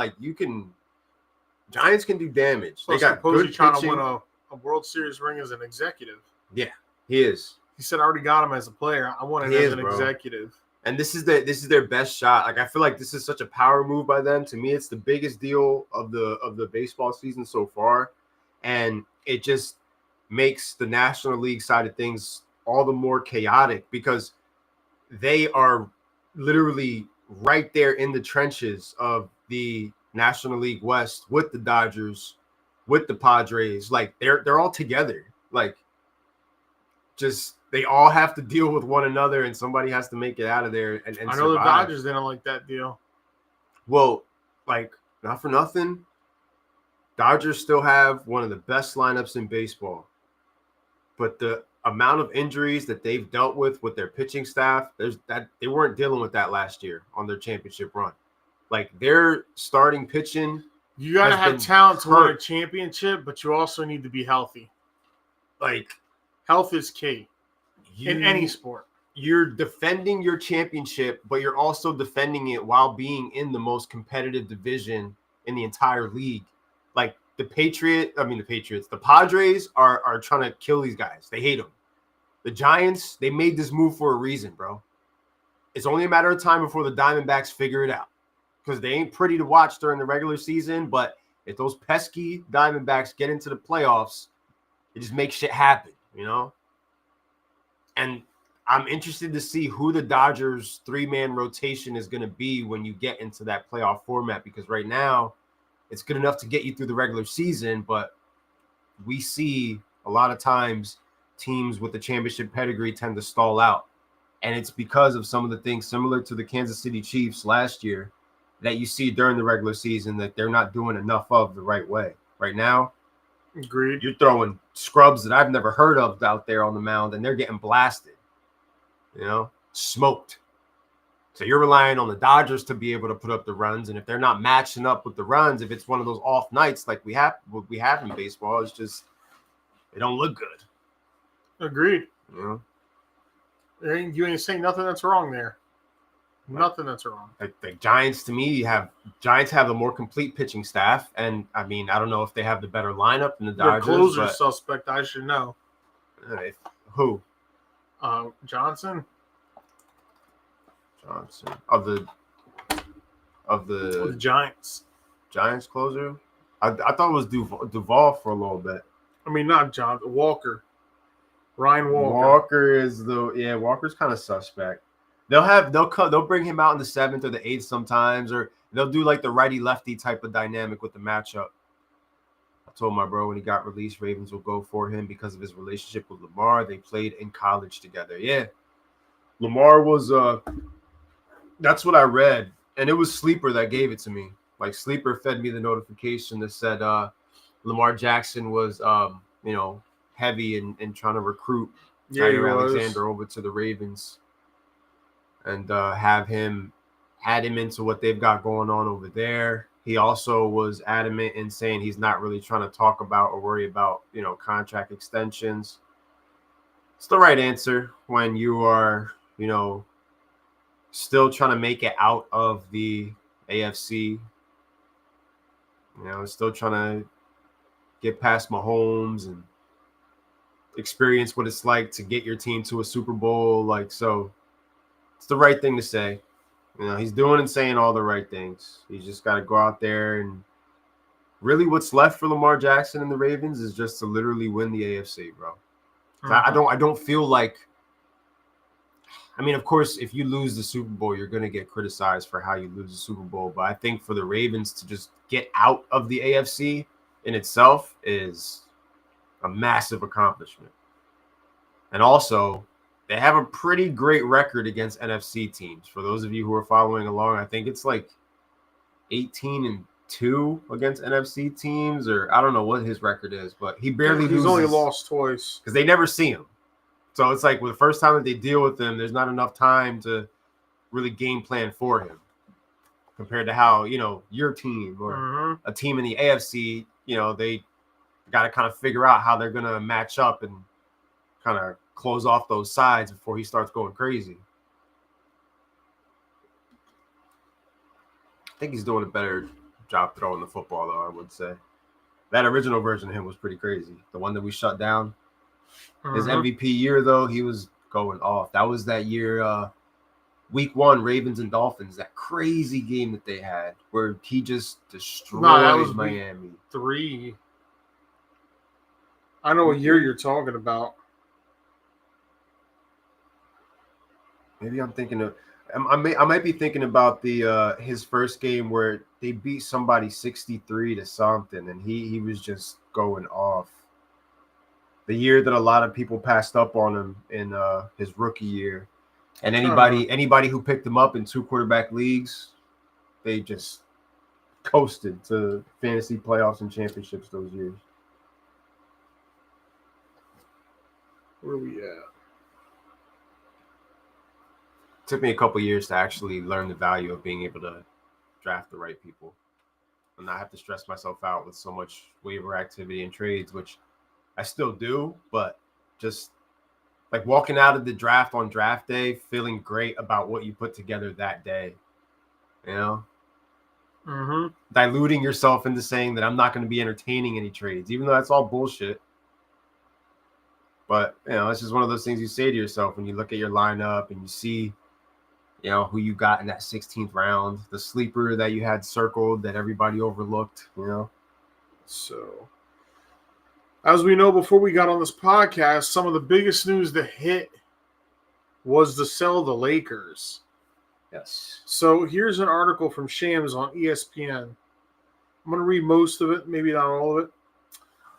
Giants can do damage. Plus, they got good pitching. Trying to win a World Series ring as an executive. Yeah, he is. He said, I already got him as a player. I want him as an executive. And this is their best shot. Like, I feel like this is such a power move by them. To me, it's the biggest deal of the baseball season so far. And it just makes the National League side of things all the more chaotic because they are literally right there in the trenches of the National League West with the Dodgers, with the Padres. Like, they're all together. Like, just they all have to deal with one another, and somebody has to make it out of there. And I know survive. The Dodgers didn't like that deal. Well, like, not for nothing, Dodgers still have one of the best lineups in baseball. But the amount of injuries that they've dealt with their pitching staff, they weren't dealing with that last year on their championship run. Like, their starting pitching, you gotta have talent to win a championship, but you also need to be healthy. Like, health is key in any sport. you're defending your championship, but you're also defending it while being in the most competitive division in the entire league. Like the Padres are trying to kill these guys. They hate them. The Giants, they made this move for a reason, bro. It's only a matter of time before the Diamondbacks figure it out, because they ain't pretty to watch during the regular season. But if those pesky Diamondbacks get into the playoffs, it just makes shit happen, you know? And I'm interested to see who the Dodgers 3-man rotation is going to be when you get into that playoff format, because right now it's good enough to get you through the regular season, but we see a lot of times teams with the championship pedigree tend to stall out. And it's because of some of the things similar to the Kansas City Chiefs last year that you see during the regular season that they're not doing enough of the right way. Right now, agreed. You're throwing scrubs that I've never heard of out there on the mound, and they're getting blasted, smoked. So you're relying on the Dodgers to be able to put up the runs. And if they're not matching up with the runs, if it's one of those off nights like we have in baseball, it's just, it don't look good. Agreed. You ain't saying nothing that's wrong there. Nothing that's wrong. The Giants, to me, Giants have the more complete pitching staff, and I mean, I don't know if they have the better lineup than the Dodgers. Their closer suspect, I should know. Who? Johnson of the Giants. Giants closer. I thought it was Duvall for a little bit. I mean, not Johnson. Walker. Ryan Walker. Walker's kind of suspect. They'll bring him out in the 7th or the 8th sometimes, or they'll do like the righty lefty type of dynamic with the matchup. I told my bro when he got released, Ravens will go for him because of his relationship with Lamar. They played in college together. Yeah, Lamar was. That's what I read, and it was Sleeper that gave it to me. Like Sleeper fed me the notification that said Lamar Jackson was heavy in trying to recruit Jair Alexander over to the Ravens, and had him into what they've got going on over there. He also was adamant in saying he's not really trying to talk about or worry about contract extensions. It's the right answer when you are still trying to make it out of the AFC. Still trying to get past Mahomes and experience what it's like to get your team to a Super Bowl. So it's the right thing to say. He's doing and saying all the right things. He's just got to go out there, and really what's left for Lamar Jackson and the Ravens is just to literally win the AFC, bro. Mm-hmm. I don't feel like, I mean, of course, if you lose the Super Bowl, you're going to get criticized for how you lose the Super Bowl. But I think for the Ravens to just get out of the AFC in itself is a massive accomplishment. And also, they have a pretty great record against NFC teams. For those of you who are following along, I think it's like 18-2 against NFC teams, or I don't know what his record is, but he barely loses. He's only lost twice. Because they never see him. So it's like, well, the first time that they deal with him, there's not enough time to really game plan for him compared to how, your team or a team in the AFC, they got to kind of figure out how they're going to match up and kind of close off those sides before he starts going crazy. I think he's doing a better job throwing the football, though, I would say. That original version of him was pretty crazy. The one that we shut down. His MVP year, though, he was going off. That was that year, week 1, Ravens and Dolphins, that crazy game that they had where he just destroyed Miami. Week 3. I know what year you're talking about. Maybe I'm thinking of I might be thinking about the his first game where they beat somebody 63 to something, and he was just going off. The year that a lot of people passed up on him in his rookie year, and anybody who picked him up in 2 quarterback leagues, they just coasted to fantasy playoffs and championships those years. Where are we at? It took me a couple years to actually learn the value of being able to draft the right people and not have to stress myself out with so much waiver activity and trades, which I still do, but just Like walking out of the draft on draft day, feeling great about what you put together that day. You know? Mm-hmm. Diluting yourself into saying that I'm not going to be entertaining any trades, even though that's all bullshit. But, you know, it's just one of those things you say to yourself when you look at your lineup and you see, you know, who you got in that 16th round, the sleeper that you had circled that everybody overlooked, you know? So, as we know, before we got on this podcast, some of the biggest news that hit was the sell of the Lakers. Yes. So here's an article from Shams on ESPN. I'm going to read most of it, maybe not all of it.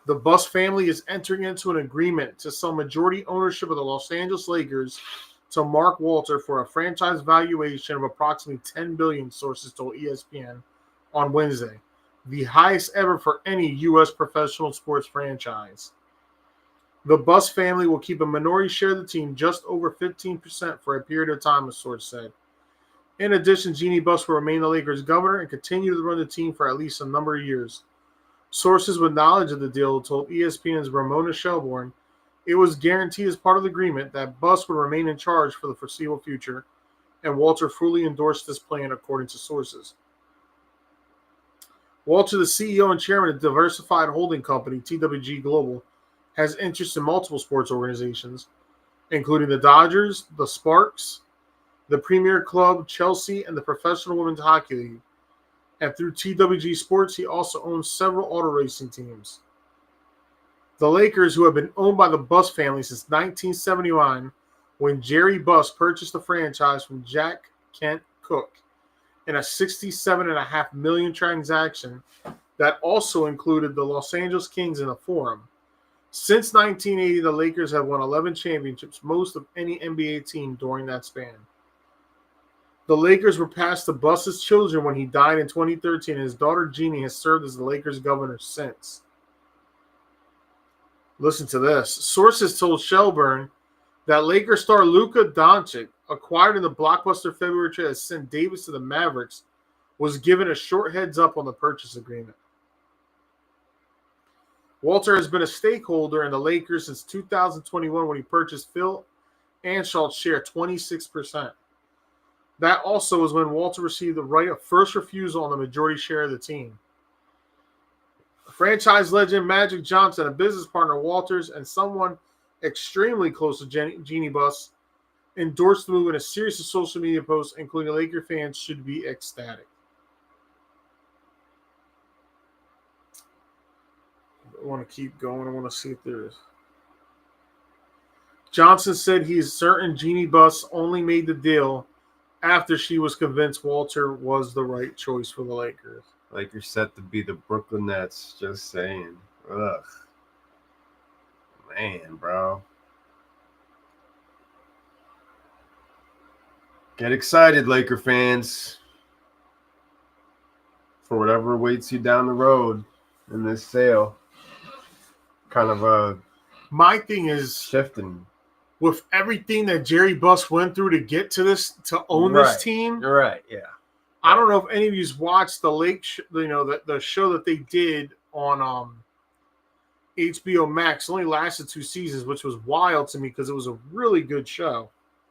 The Buss family is entering into an agreement to sell majority ownership of the Los Angeles Lakers to Mark Walter for a franchise valuation of approximately $10 billion, sources told ESPN on Wednesday, the highest ever for any U.S. professional sports franchise. The Buss family will keep a minority share of the team, just over 15%, for a period of time, a source said. In addition, Jeannie Buss will remain the Lakers' governor and continue to run the team for at least a number of years. Sources with knowledge of the deal told ESPN's Ramona Shelbourne it was guaranteed as part of the agreement that Buss would remain in charge for the foreseeable future, and Walter fully endorsed this plan, according to sources. Walter, the CEO and chairman of Diversified Holding Company, TWG Global, has interest in multiple sports organizations, including the Dodgers, the Sparks, the Premier Club, Chelsea, and the Professional Women's Hockey League. And through TWG Sports, he also owns several auto racing teams. The Lakers, who have been owned by the Buss family since 1979, when Jerry Buss purchased the franchise from Jack Kent Cooke in a $67.5 million transaction that also included the Los Angeles Kings in the Forum. Since 1980, the Lakers have won 11 championships, most of any NBA team during that span. The Lakers were passed to Buss's children when he died in 2013, and his daughter Jeannie has served as the Lakers governor since. Listen to this. Sources told Shelburne that Lakers star Luka Doncic, acquired in the blockbuster February trade that sent Davis to the Mavericks, was given a short heads up on the purchase agreement. Walter has been a stakeholder in the Lakers since 2021 when he purchased Phil Anschalt's share, 26%. That also was when Walter received the right of first refusal on the majority share of the team. Franchise legend Magic Johnson, a business partner of Walters and someone extremely close to Jeannie Buss, endorsed the move in a series of social media posts, including Laker fans should be ecstatic. I want to keep going. I want to see if there is. Johnson said he is certain Jeannie Buss only made the deal after she was convinced Walter was the right choice for the Lakers. Lakers set to be the Brooklyn Nets, just saying. Ugh. Man, bro. Get excited, Laker fans, for whatever awaits you down the road in this sale. Kind of my thing is shifting. With everything that Jerry Buss went through to get to this, to own this team. You're right, yeah. I don't know if any of you watched the the show that they did on HBO Max. It only lasted 2 seasons, which was wild to me because it was a really good show.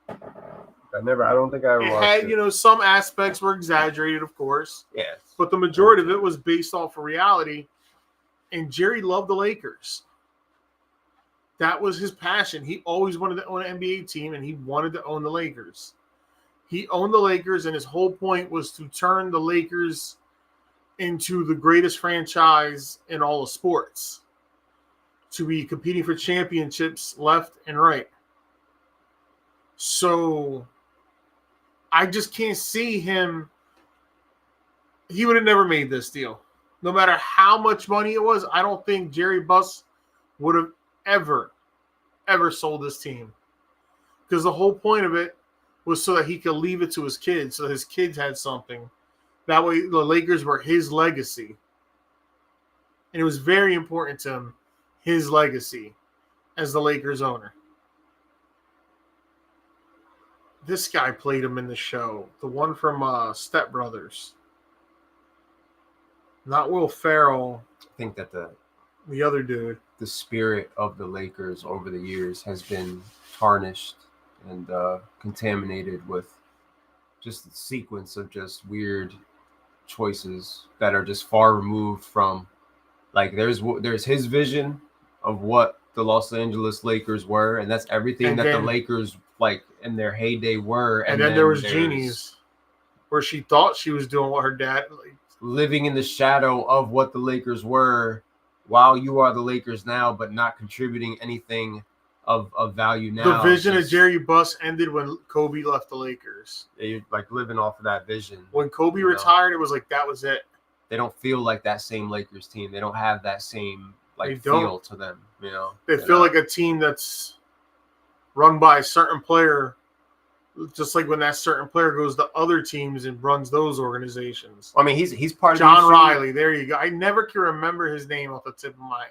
I don't think I ever watched it. Had, some aspects were exaggerated, of course. Yes. But the majority of it was based off of reality. And Jerry loved the Lakers. That was his passion. He always wanted to own an NBA team, and he wanted to own the Lakers. He owned the Lakers, and his whole point was to turn the Lakers into the greatest franchise in all of sports, to be competing for championships left and right. So I just can't see him. He would have never made this deal. No matter how much money it was, I don't think Jerry Buss would have ever sold this team. Because the whole point of it was so that he could leave it to his kids, so his kids had something. That way the Lakers were his legacy. And it was very important to him, his legacy as the Lakers owner. This guy played him in the show. The one from Step Brothers. Not Will Ferrell. I think that The other dude. The spirit of the Lakers over the years has been tarnished and contaminated with just a sequence of just weird choices that are just far removed from, like, there's his vision of what the Los Angeles Lakers were, and that's everything And that the then- Lakers, like, in their heyday were. And then there was Jeannie's, where she thought she was doing what her dad, like, living in the shadow of what the Lakers were, while you are the Lakers now, but not contributing anything of value now. the vision of Jerry Buss ended when Kobe left the Lakers. You're like living off of that vision. When Kobe retired, it was like that was it. They don't feel like that same Lakers team. They don't have that same They feel don't. to them. You know, They feel like a team that's run by a certain player, just like when that certain player goes to other teams and runs those organizations. I mean, he's part of John Riley. There you go. I never can remember his name off the tip of my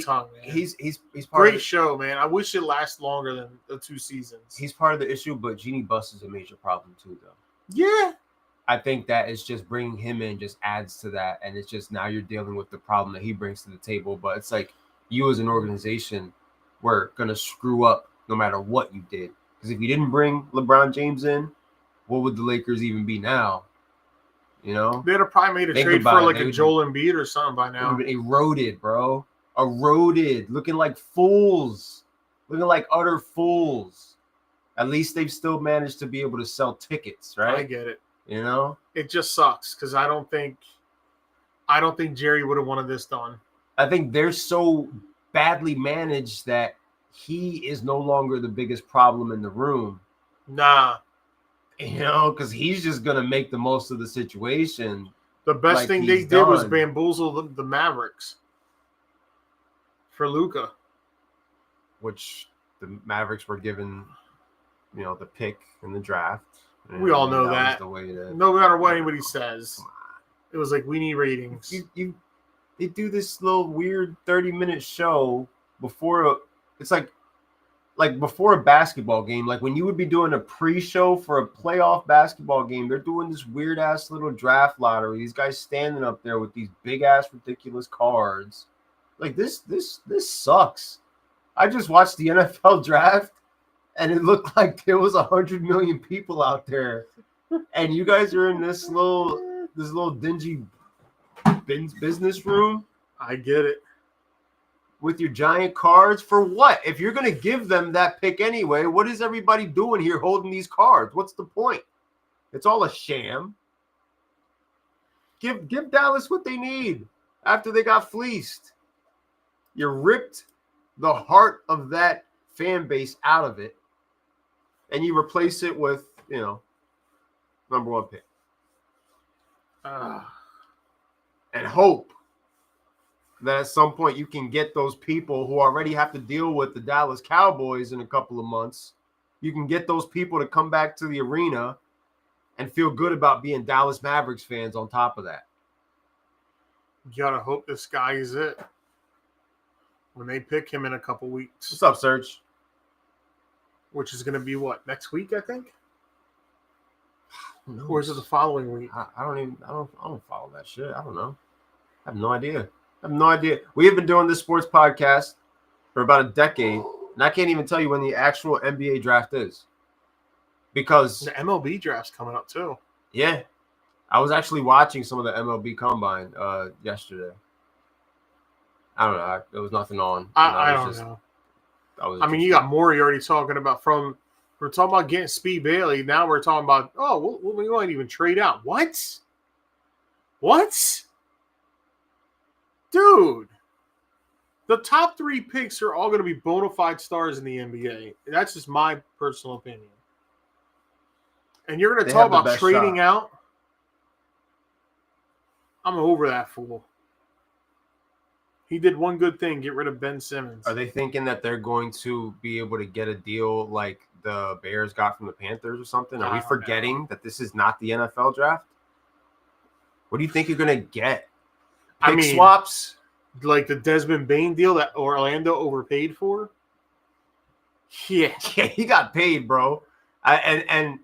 tongue. Man. He's part Great of show, man. I wish it lasts longer than the 2 seasons. He's part of the issue, but Jeannie Buss is a major problem too, though. Yeah. I think that it's just bringing him in just adds to that, and it's just now you're dealing with the problem that he brings to the table. But it's like you as an organization were gonna screw up no matter what you did, because if you didn't bring LeBron James in, what would the Lakers even be now? You know, They'd have probably made a trade for like a Joel Embiid or something by now. Been eroded, bro. Eroded, looking like fools, looking like utter fools. At least they've still managed to be able to sell tickets, right? I get it. You know, it just sucks because I don't think Jerry would have wanted this done. I think they're so badly managed that he is no longer the biggest problem in the room. Nah, you know, because he's just gonna make the most of the situation. The best thing they did was bamboozle the Mavericks for Luka, which the Mavericks were given, you know, the pick in the draft. We all know that. No matter what anybody says, it was like, we need ratings. They do this little weird 30-minute show before it's like before a basketball game. Like when you would be doing a pre-show for a playoff basketball game, they're doing this weird ass little draft lottery. These guys standing up there with these big ass ridiculous cards. Like this sucks. I just watched the NFL draft, and it looked like there was 100 million people out there, and you guys are in this little dingy business room. I get it. With your giant cards for what? If you're gonna give them that pick anyway, what is everybody doing here holding these cards? What's the point? It's all a sham. Give Dallas what they need after they got fleeced. You ripped the heart of that fan base out of it, and you replace it with, you know, number 1 pick. And hope that at some point you can get those people who already have to deal with the Dallas Cowboys in a couple of months. You can get those people to come back to the arena and feel good about being Dallas Mavericks fans on top of that. You gotta hope this guy is it when they pick him in a couple weeks. What's up, Serge? Which is going to be what, next week, I think? Or is it the following week? I don't follow that shit. I don't know. I have no idea. We have been doing this sports podcast for about a decade, and I can't even tell you when the actual NBA draft is. Because the MLB draft's coming up too. Yeah. I was actually watching some of the MLB Combine yesterday. I don't know. There was nothing on. I don't know. I mean, you got Maury already talking about we're talking about getting Speed Bailey. Now we're talking about, we might even trade out. What? Dude. The top 3 picks are all going to be bona fide stars in the NBA. That's just my personal opinion. And you're going to talk about trading out? I'm over that fool. He did one good thing, get rid of Ben Simmons. Are they thinking that they're going to be able to get a deal like the Bears got from the Panthers or something? Are we forgetting that this is not the NFL draft? What do you think you're going to get? Pick swaps? Like the Desmond Bain deal that Orlando overpaid for? Yeah, he got paid, bro. And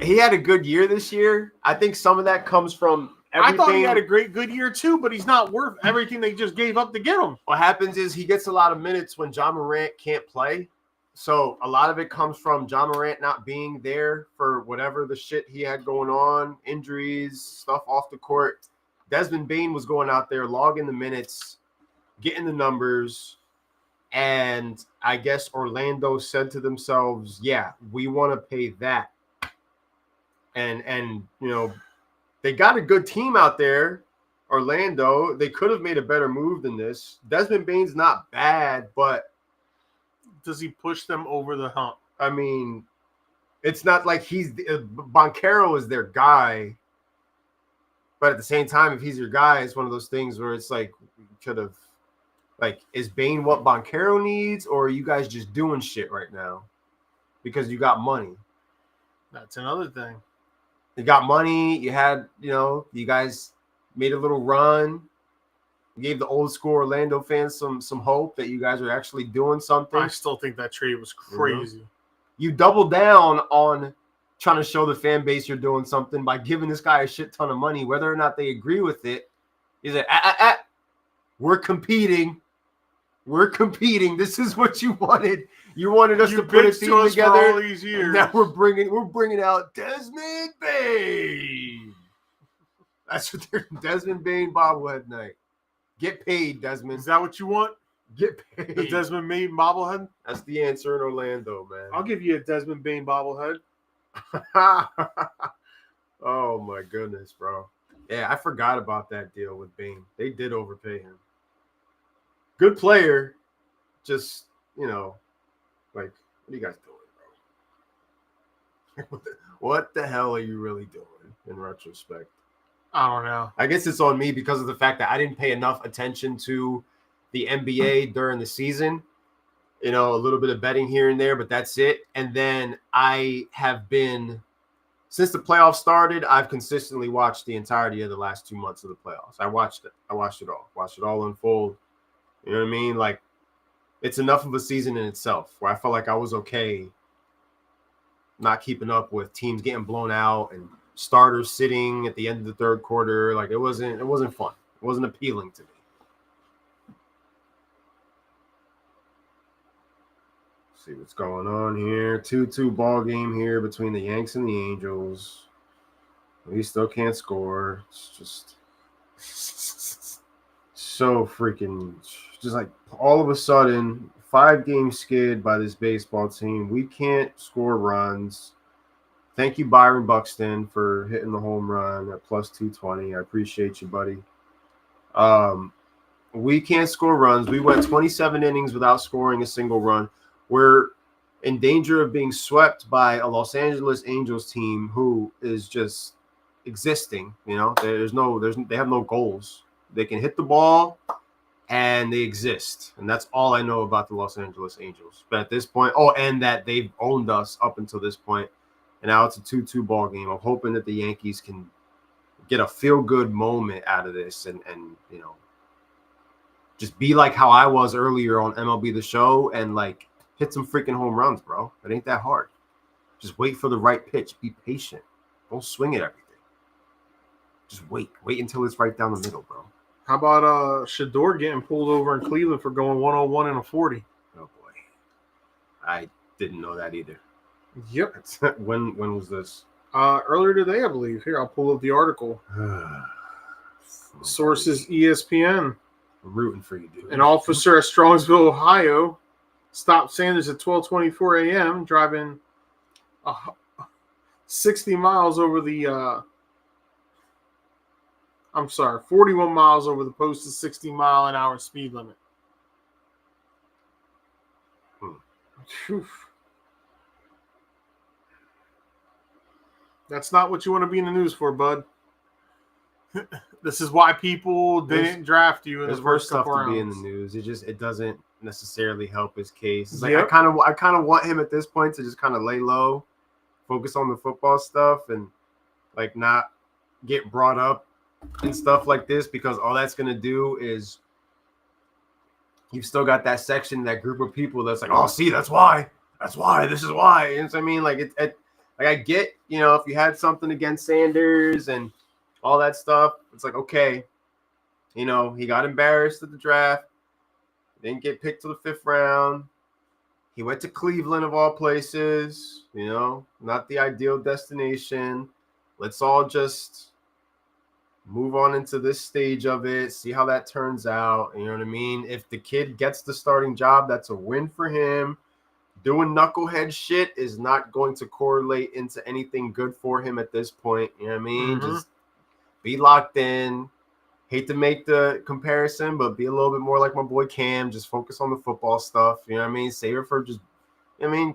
he had a good year this year. I think some of that comes from I thought he had a good year too, but he's not worth everything they just gave up to get him. What happens is he gets a lot of minutes when John Morant can't play. So a lot of it comes from John Morant not being there for whatever the shit he had going on, injuries, stuff off the court. Desmond Bane was going out there, logging the minutes, getting the numbers. And I guess Orlando said to themselves, yeah, we want to pay that. And they got a good team out there, Orlando. They could have made a better move than this. Desmond Bane's not bad, but does he push them over the hump? I mean, it's not like Banchero is their guy. But at the same time, if he's your guy, it's one of those things where it's like, you could have, like, is Bane what Banchero needs, or are you guys just doing shit right now because you got money? That's another thing. You got money. You had, you guys made a little run. You gave the old school Orlando fans some hope that you guys are actually doing something. I still think that trade was crazy. You double down on trying to show the fan base you're doing something by giving this guy a shit ton of money, whether or not they agree with it. He's like, we're competing. We're competing. This is what you wanted. You wanted us to put a team together. All these years. Now we're bringing out Desmond Bane. That's what they're Desmond Bane bobblehead night. Get paid, Desmond. Is that what you want? Get paid. The Desmond Bane bobblehead? That's the answer in Orlando, man. I'll give you a Desmond Bane bobblehead. Oh my goodness, bro. Yeah, I forgot about that deal with Bane. They did overpay him. Good player. Just, like, what are you guys doing, bro? What the hell are you really doing in retrospect? I don't know. I guess it's on me because of the fact that I didn't pay enough attention to the NBA during the season. A little bit of betting here and there, but that's it. And then I have been, since the playoffs started, I've consistently watched the entirety of the last 2 months of the playoffs. I watched it all. Watched it all unfold. You know what I mean? Like, it's enough of a season in itself where I felt like I was okay not keeping up with teams getting blown out and starters sitting at the end of the third quarter. Like, it wasn't fun. It wasn't appealing to me. See what's going on here. 2-2 ball game here between the Yanks and the Angels. We still can't score. It's just so freaking, just like all of a sudden, 5-game skid by this baseball team. We can't score runs. Thank you, Byron Buxton, for hitting the home run at plus 220. I appreciate you, buddy. We can't score runs. We went 27 innings without scoring a single run. We're in danger of being swept by a Los Angeles Angels team who is just existing. They have no goals. They can hit the ball and they exist. And that's all I know about the Los Angeles Angels. But at this point, and that they've owned us up until this point. And now it's a 2-2 ball game. I'm hoping that the Yankees can get a feel-good moment out of this and just be like how I was earlier on MLB The Show and, like, hit some freaking home runs, bro. It ain't that hard. Just wait for the right pitch. Be patient. Don't swing at everything. Just wait. Wait until it's right down the middle, bro. How about Shador getting pulled over in Cleveland for going 101 and a 40? Oh, boy. I didn't know that either. Yep. When was this? Earlier today, I believe. Here, I'll pull up the article. Sources ESPN. I'm rooting for you, dude. An officer at Strongsville, Ohio, stopped Sanders at 12:24 a.m. driving 60 miles over the 41 miles over the posted 60-mile-an-hour speed limit. That's not what you want to be in the news for, bud. This is why people didn't draft you in the first couple rounds. To be in the news. It doesn't necessarily help his case. It's like, I kind of want him at this point to just kind of lay low, focus on the football stuff, and like not get brought up and stuff like this, because all that's gonna do is you've still got that section, that group of people that's like, oh, see, that's why, this is why. And so I mean, like like I get, if you had something against Sanders and all that stuff. It's like, okay, he got embarrassed at the draft, didn't get picked to the 5th round. He went to Cleveland of all places, not the ideal destination. Let's all just move on into this stage of it, see how that turns out. You know what I mean? If the kid gets the starting job, that's a win for him. Doing knucklehead shit is not going to correlate into anything good for him at this point. You know what I mean? Mm-hmm. Just be locked in. Hate to make the comparison, but be a little bit more like my boy Cam. Just focus on the football stuff. You know what I mean? Save it for just,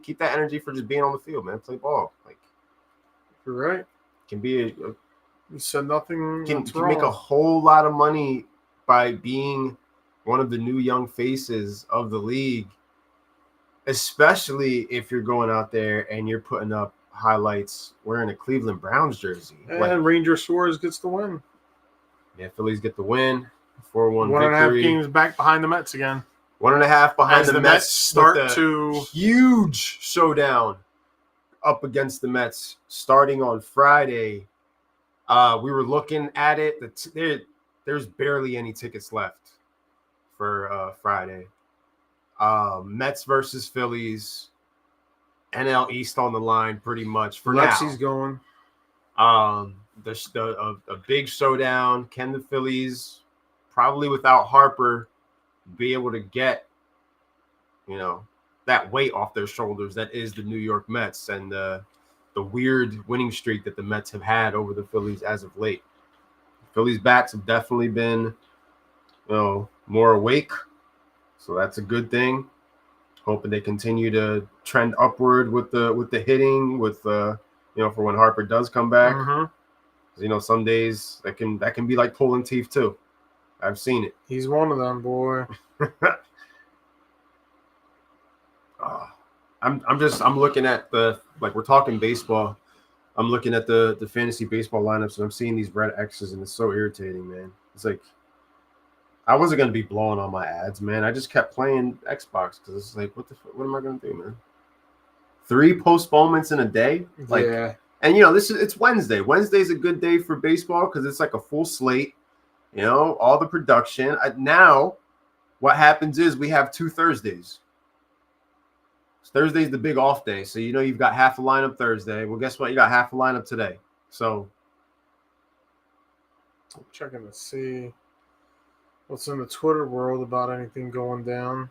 keep that energy for just being on the field, man. Play ball. Like, you're right. Can be you said nothing. Can make a whole lot of money by being one of the new young faces of the league, especially if you're going out there and you're putting up highlights wearing a Cleveland Browns jersey. And Ranger Suarez gets the win. Yeah, Phillies get the win. 4-1 victory. 1.5 games back behind the Mets again. 1.5 behind the Mets start to huge showdown up against the Mets starting on Friday. We were looking at it. There's barely any tickets left for Friday. Mets versus Phillies. NL East on the line pretty much for Lexi's going. A big showdown. Can the Phillies, probably without Harper, be able to get, that weight off their shoulders that is the New York Mets and the weird winning streak that the Mets have had over the Phillies as of late? Phillies bats have definitely been, more awake, so that's a good thing. Hoping they continue to trend upward with the hitting, for when Harper does come back. Mm-hmm. Some days that can be like pulling teeth too. I've seen it. He's one of them, boy. I'm looking at we're talking baseball. I'm looking at the fantasy baseball lineups and I'm seeing these red X's and it's so irritating, man. It's like I wasn't gonna be blowing on my ads, man. I just kept playing Xbox because it's like, what am I gonna do, man? 3 postponements in a day, yeah. And it's Wednesday. Wednesday's a good day for baseball because it's like a full slate. All the production. Now, what happens is we have 2 Thursdays. Thursday's the big off day, so you've got half a lineup Thursday. Well, guess what? You got half a lineup today. So I'm checking to see what's in the Twitter world about anything going down.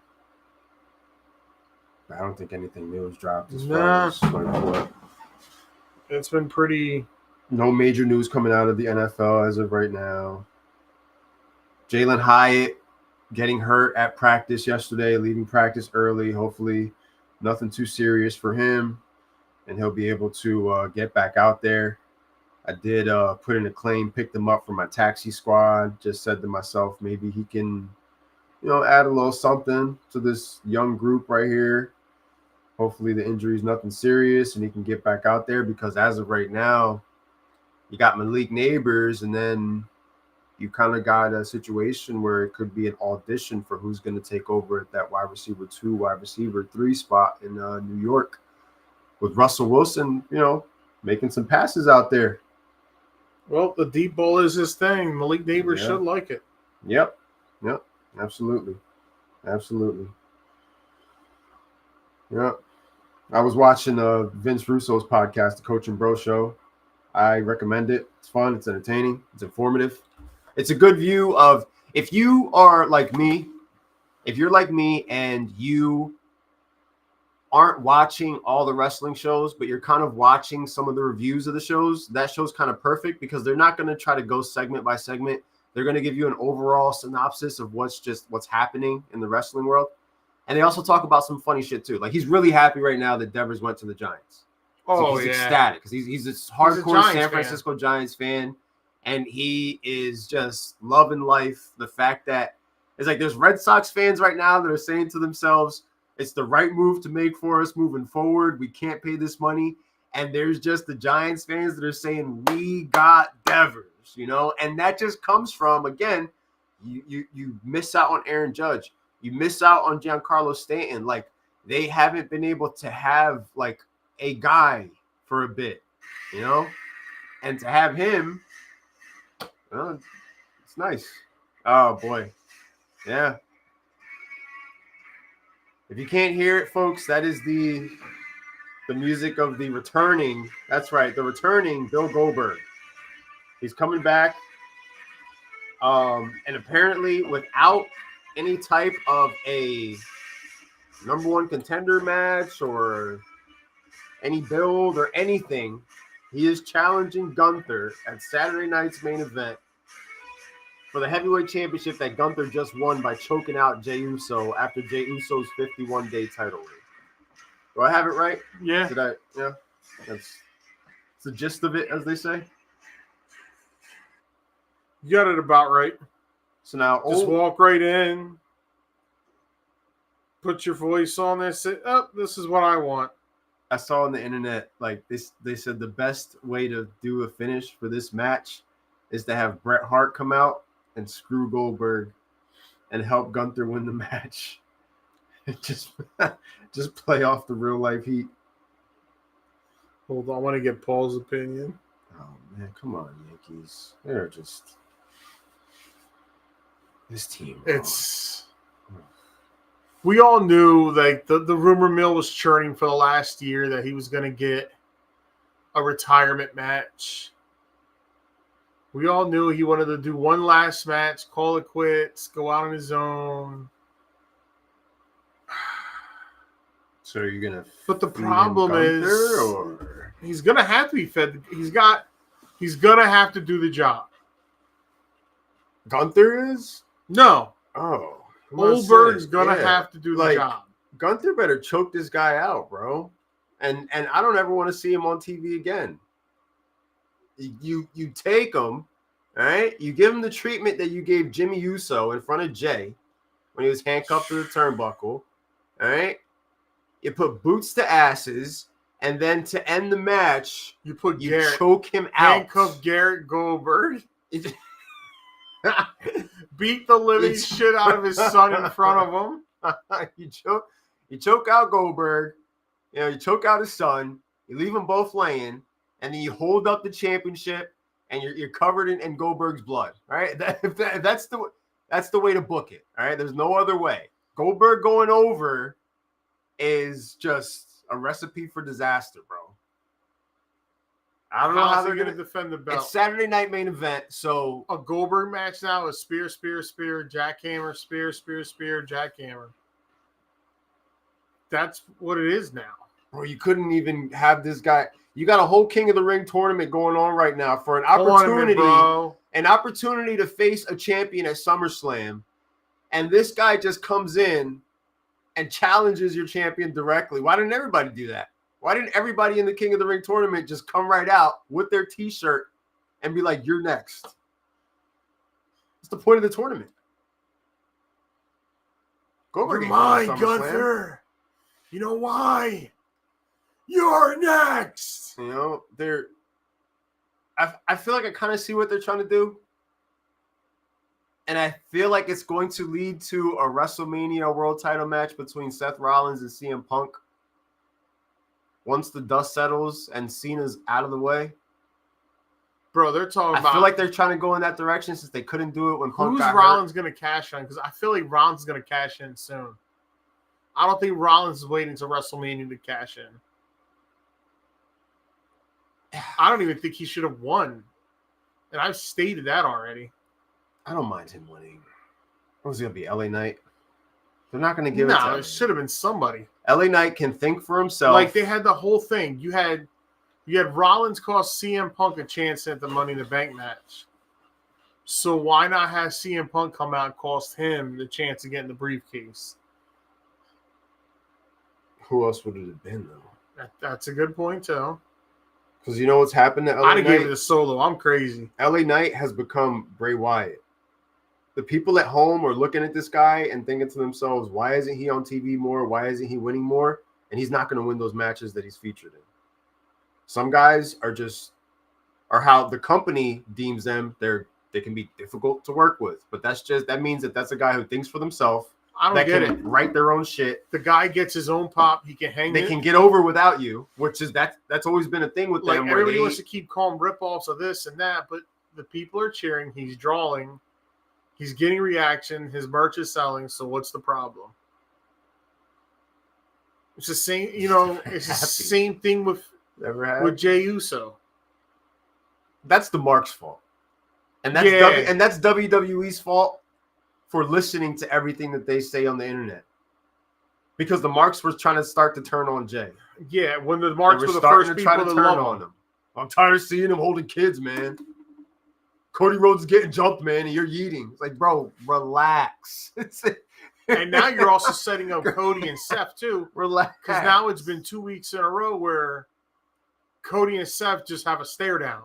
I don't think anything new has dropped as far as what. It's been pretty. No major news coming out of the NFL as of right now. Jalen Hyatt getting hurt at practice yesterday, leaving practice early. Hopefully nothing too serious for him, and he'll be able to get back out there. I did put in a claim, picked him up for my taxi squad. Just said to myself, maybe he can, add a little something to this young group right here. Hopefully the injury is nothing serious and he can get back out there because as of right now, you got Malik Neighbors and then you kind of got a situation where it could be an audition for who's going to take over at that wide receiver 2, wide receiver 3 spot in New York with Russell Wilson, making some passes out there. Well, the deep ball is his thing. Malik Neighbors should like it. Yep. Absolutely. Yep. I was watching Vince Russo's podcast, The Coach and Bro Show. I recommend it. It's fun. It's entertaining. It's informative. It's a good view of if you are like me, if you're like me and you aren't watching all the wrestling shows, but you're kind of watching some of the reviews of the shows, that show's kind of perfect because they're not going to try to go segment by segment. They're going to give you an overall synopsis of what's happening in the wrestling world. And they also talk about some funny shit too. Like he's really happy right now that Devers went to the Giants. Oh, he's ecstatic because he's a hardcore San Francisco Giants fan. And he is just loving life. The fact that it's like there's Red Sox fans right now that are saying to themselves, it's the right move to make for us moving forward. We can't pay this money. And there's just the Giants fans that are saying, we got Devers, and that just comes from, again, you miss out on Aaron Judge. You miss out on Giancarlo Stanton. Like, they haven't been able to have, like, a guy for a bit, And to have him Well, it's nice. Oh boy, yeah. If you can't hear it, folks, that is the music of the returning. That's right, the returning Bill Goldberg. He's coming back, and apparently without any type of a number one contender match or any build or anything. He is challenging Gunther at Saturday night's main event for the heavyweight championship that Gunther just won by choking out Jey Uso after Jey Uso's 51-day title reign. Do I have it right? Yeah. Yeah. That's the gist of it, as they say. You got it about right. So now, just walk right in, put your voice on there, say, "Oh, this is what I want." I saw on the internet, like this, they said the best way to do a finish for this match is to have Bret Hart come out and screw Goldberg and help Gunther win the match. just play off the real life heat. Hold on, I want to get Paul's opinion. Oh man, come on, Yankees. They're just this team. It's we all knew like the rumor mill was churning for the last year that he was going to get a retirement match. We all knew he wanted to do one last match, call it quits, go out on his own. So you're gonna. But the problem is, he's gonna have to be fed. He's gonna have to do the job. Gunther is? No. Oh. Goldberg's gonna have to do the job. Gunther better choke this guy out, bro. And I don't ever want to see him on TV again. You take him, all right? You give him the treatment that you gave Jimmy Uso in front of Jey when he was handcuffed to the turnbuckle, all right? You put boots to asses, and then to end the match, you choke him out. Handcuff Garrett Goldberg. Beat the living shit out of his son in front of him. You choke out Goldberg. You know, you choke out his son. You leave them both laying, and then you hold up the championship, and you're covered in Goldberg's blood. All right, that's the way to book it. All right, there's no other way. Goldberg going over is just a recipe for disaster, bro. I don't know how they're going to defend the belt. It's Saturday night main event, so a Goldberg match now is spear, jackhammer, spear, jackhammer. That's what it is now. Bro, you couldn't even have this guy. You got a whole King of the Ring tournament going on right now for an opportunity to face a champion at SummerSlam, and this guy just comes in and challenges your champion directly. Why didn't everybody do that? Why didn't everybody in the King of the Ring tournament just come right out with their T-shirt and be like, "You're next"? What's the point of the tournament? You're mine, Gunther. You know why? You're next. You know, I feel like I kind of see what they're trying to do. And I feel like it's going to lead to a WrestleMania world title match between Seth Rollins and CM Punk. Once the dust settles and Cena's out of the way. Bro, they're talking about... I feel like they're trying to go in that direction since they couldn't do it when Punk got hurt. Who's Rollins going to cash in? Because I feel like Rollins is going to cash in soon. I don't think Rollins is waiting to WrestleMania to cash in. I don't even think he should have won. And I've stated that already. I don't mind him winning. What was it going to be, LA Knight? They're not going to give it to him. No, it should have been somebody. LA Knight can think for himself. Like, they had the whole thing. You had Rollins cost CM Punk a chance at the Money in the Bank match. So why not have CM Punk come out and cost him the chance of getting the briefcase? Who else would it have been, though? That's a good point, too. Because you know what's happened to LA Knight? I'd have gave it a Solo. I'm crazy. LA Knight has become Bray Wyatt. The people at home are looking at this guy and thinking to themselves, why isn't he on TV more? Why isn't he winning more? And he's not going to win those matches that he's featured in. Some guys are how the company deems them. They can be difficult to work with. But that means that's a guy who thinks for themselves. I don't get it. Write their own shit. The guy gets his own pop. He can hang. They can get over without you, which is that's always been a thing with them. Everybody wants to keep calling ripoffs of this and that, but the people are cheering. He's drawing. He's getting reaction. His merch is selling. So what's the problem? It's the same, it's the same thing with Jey Uso. That's the Mark's fault. And that's WWE's fault for listening to everything that they say on the internet. Because the Marks were trying to start to turn on Jay. Yeah, when the Marks were the first people to turn on him. I'm tired of seeing him holding kids, man. Cody Rhodes is getting jumped, man, and you're yeeting. It's like, bro, relax. And now you're also setting up Cody and Seth, too. Relax. Because now it's been 2 weeks in a row where Cody and Seth just have a stare down.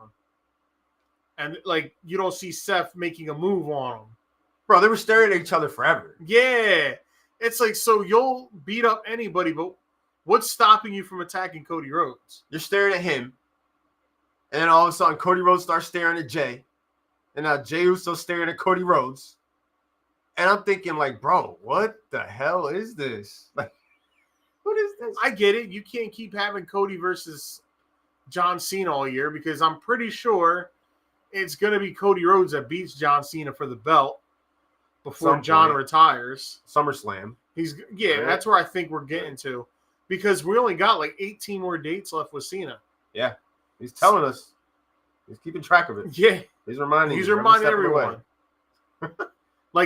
And, you don't see Seth making a move on them. Bro, they were staring at each other forever. Yeah. It's like, so you'll beat up anybody, but what's stopping you from attacking Cody Rhodes? You're staring at him. And then all of a sudden, Cody Rhodes starts staring at Jay. And now Jey Uso's staring at Cody Rhodes. And I'm thinking, bro, what the hell is this? What is this? I get it. You can't keep having Cody versus John Cena all year because I'm pretty sure it's going to be Cody Rhodes that beats John Cena for the belt before John retires. SummerSlam. That's where I think we're getting to. Because we only got 18 more dates left with Cena. Yeah. He's telling us. He's keeping track of it. Yeah. He's reminding everyone.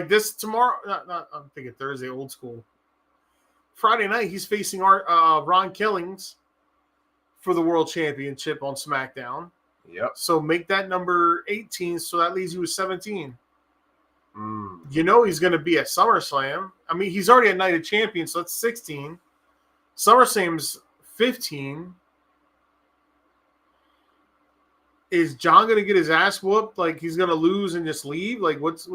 This tomorrow, I'm thinking Thursday, old school. Friday night, he's facing Ron Killings for the World Championship on SmackDown. Yep. So make that number 18, so that leaves you with 17. He's going to be at SummerSlam. I mean, he's already a Night of Champions, so that's 16. SummerSlam's 15. Is John going to get his ass whooped? He's going to lose and just leave? Because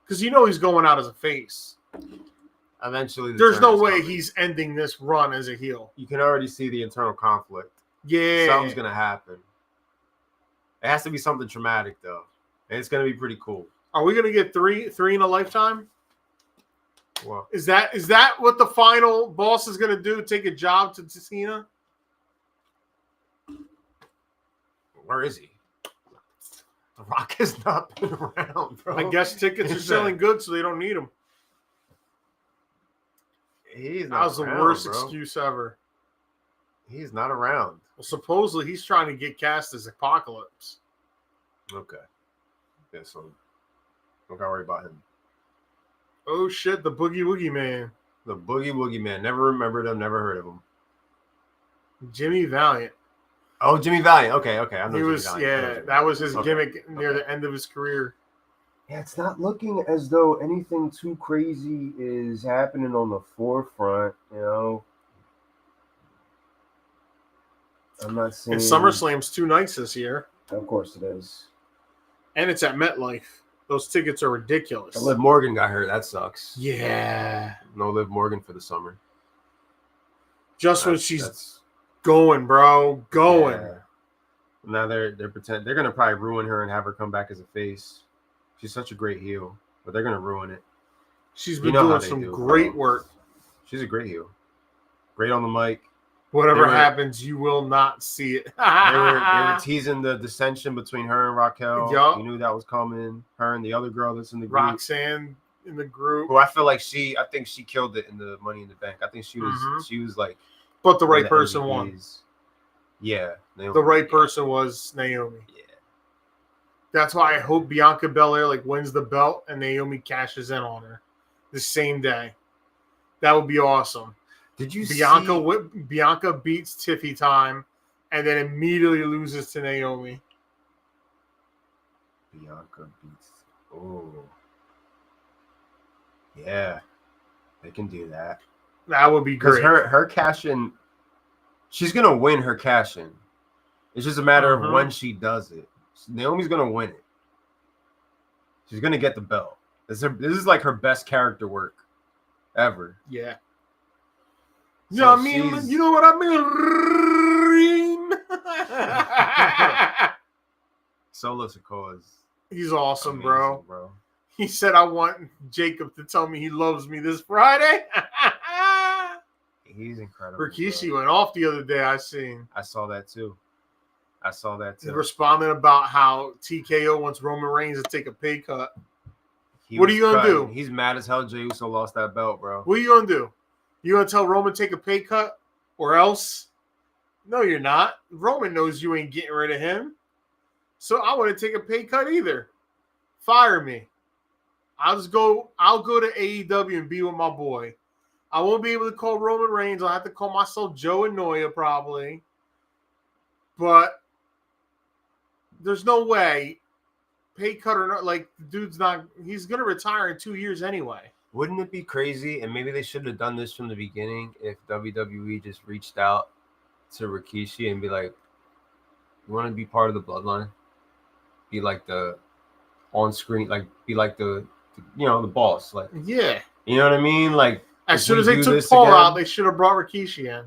he's going out as a face. Eventually. There's no way he's ending this run as a heel. You can already see the internal conflict. Yeah. Something's going to happen. It has to be something traumatic, though. And it's going to be pretty cool. Are we going to get three in a lifetime? Well, is that what the final boss is going to do? Take a job to Cena? Where is he? The Rock has not been around, bro. I guess tickets are selling good, so they don't need him. He's not That was around, the worst bro. excuse ever. He's not around. Well, supposedly he's trying to get cast as Apocalypse. Okay. Yeah, so don't gotta worry about him. Oh shit, the Boogie Woogie Man. The Boogie Woogie Man. Never remembered him, never heard of him. Jimmy Valiant. Oh, Jimmy Valiant. Okay. I know he was, that was his gimmick near the end of his career. Yeah, it's not looking as though anything too crazy is happening on the forefront, I'm not seeing. And SummerSlam's 2 nights this year. Of course it is. And it's at MetLife. Those tickets are ridiculous. Liv Morgan got hurt. That sucks. Yeah. No Liv Morgan for the summer. When she's going, bro. Going. Yeah. Now they're pretending they're gonna probably ruin her and have her come back as a face. She's such a great heel, but they're gonna ruin it. She's been doing some great work. She's a great heel. Great on the mic. Whatever happens, you will not see it. they were teasing the dissension between her and Raquel. Yep. You knew that was coming. Her and the other girl that's in the group. Roxanne in the group. Who I feel like I think she killed it in the Money in the Bank. I think she was like. But the right person won. Yeah. Naomi, the right person was Naomi. Yeah. That's why I hope Bianca Belair wins the belt and Naomi cashes in on her the same day. That would be awesome. Did you see Bianca beats Tiffy Time and then immediately loses to Naomi? Bianca beats. Oh. Yeah. They can do that. That would be great. Because her cash in, she's going to win her cash in. It's just a matter of when she does it. Naomi's going to win it. She's going to get the belt. This is like her best character work ever. Yeah. So you know what I mean? You know what I mean? Solo Sikoa's. He's awesome, amazing, bro. He said, I want Jacob to tell me he loves me this Friday. He's incredible. Rikishi went off the other day, I seen. I saw that too. I saw that He's too. responding about how TKO wants Roman Reigns to take a pay cut. What are you going to do? He's mad as hell Jey Uso lost that belt, bro. What are you going to do? You going to tell Roman take a pay cut or else? No, you're not. Roman knows you ain't getting rid of him. So I want to take a pay cut either. Fire me. I'll go to AEW and be with my boy. I won't be able to call Roman Reigns. I'll have to call myself Joe Anoia probably. But there's no way, pay cut or not, like, the dude's not, he's going to retire in 2 years anyway. Wouldn't it be crazy? And maybe they should have done this from the beginning if WWE just reached out to Rikishi and be like, you want to be part of the bloodline? Be like the on-screen, like, be like the boss. Like, yeah. You know what I mean? Like, as soon as they took Paul out, they should have brought Rikishi in.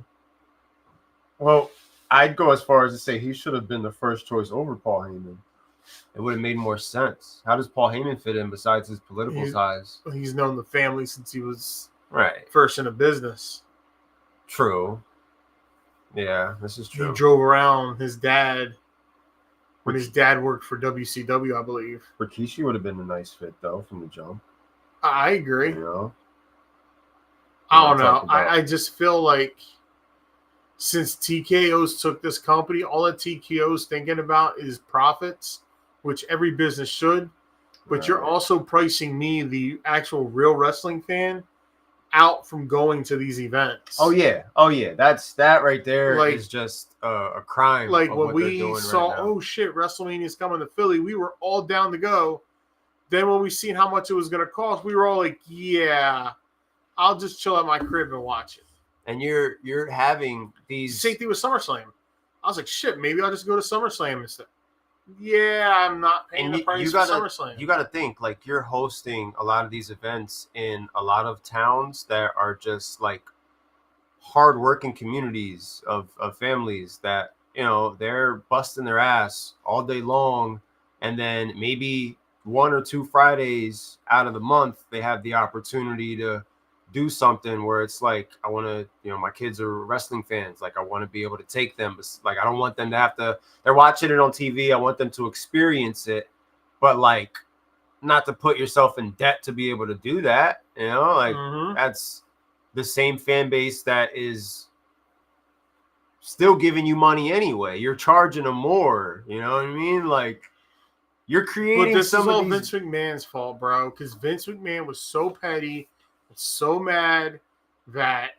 Well, I'd go as far as to say he should have been the first choice over Paul Heyman. It would have made more sense. How does Paul Heyman fit in besides his political ties? He's known the family since he was first in a business. True. Yeah, this is true. He drove around his dad when his dad worked for WCW, I believe. Rikishi would have been a nice fit, though, from the jump. I agree. You know? I don't know. I just feel like since TKO's took this company, all that TKO's thinking about is profits, which every business should. But you're also pricing me, the actual real wrestling fan, out from going to these events. Oh yeah. That right there is just a crime. Like when we saw, oh shit, WrestleMania's coming to Philly, we were all down to go. Then when we seen how much it was going to cost, we were all like, yeah, I'll just chill at my crib and watch it. And you're having these... Same thing with SummerSlam. I was like, shit, maybe I'll just go to SummerSlam instead. Yeah, I'm not paying the price for SummerSlam. You got to think, like, you're hosting a lot of these events in a lot of towns that are just, like, hard-working communities of families that, you know, they're busting their ass all day long, and then maybe 1 or 2 Fridays out of the month, they have the opportunity to do something where it's like, I want to, you know, my kids are wrestling fans. Like, I want to be able to take them. But, like, I don't want them to have to, they're watching it on TV. I want them to experience it, but, like, not to put yourself in debt to be able to do that. You know, like, that's the same fan base that is still giving you money anyway. You're charging them more. You know what I mean? Like, you're creating. But this is all Vince McMahon's fault, bro, because Vince McMahon was so petty, so mad that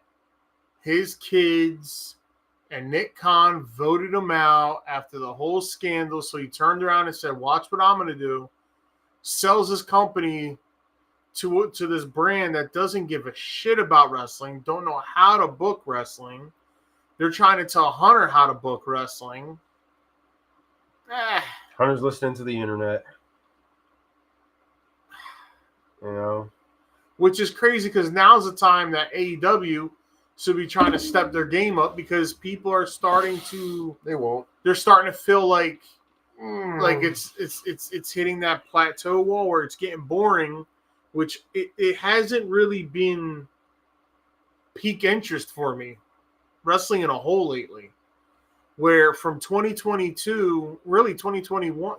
his kids and Nick Khan voted him out after the whole scandal. So he turned around and said, watch what I'm going to do. Sells his company to this brand that doesn't give a shit about wrestling, don't know how to book wrestling. They're trying to tell Hunter how to book wrestling. Hunter's listening to the internet. You know? Which is crazy because now's the time that AEW should be trying to step their game up because people are starting to. They won't. They're starting to feel like it's hitting that plateau wall where it's getting boring, which it hasn't really been peak interest for me, wrestling in a whole lately. Where from 2022, really 2021,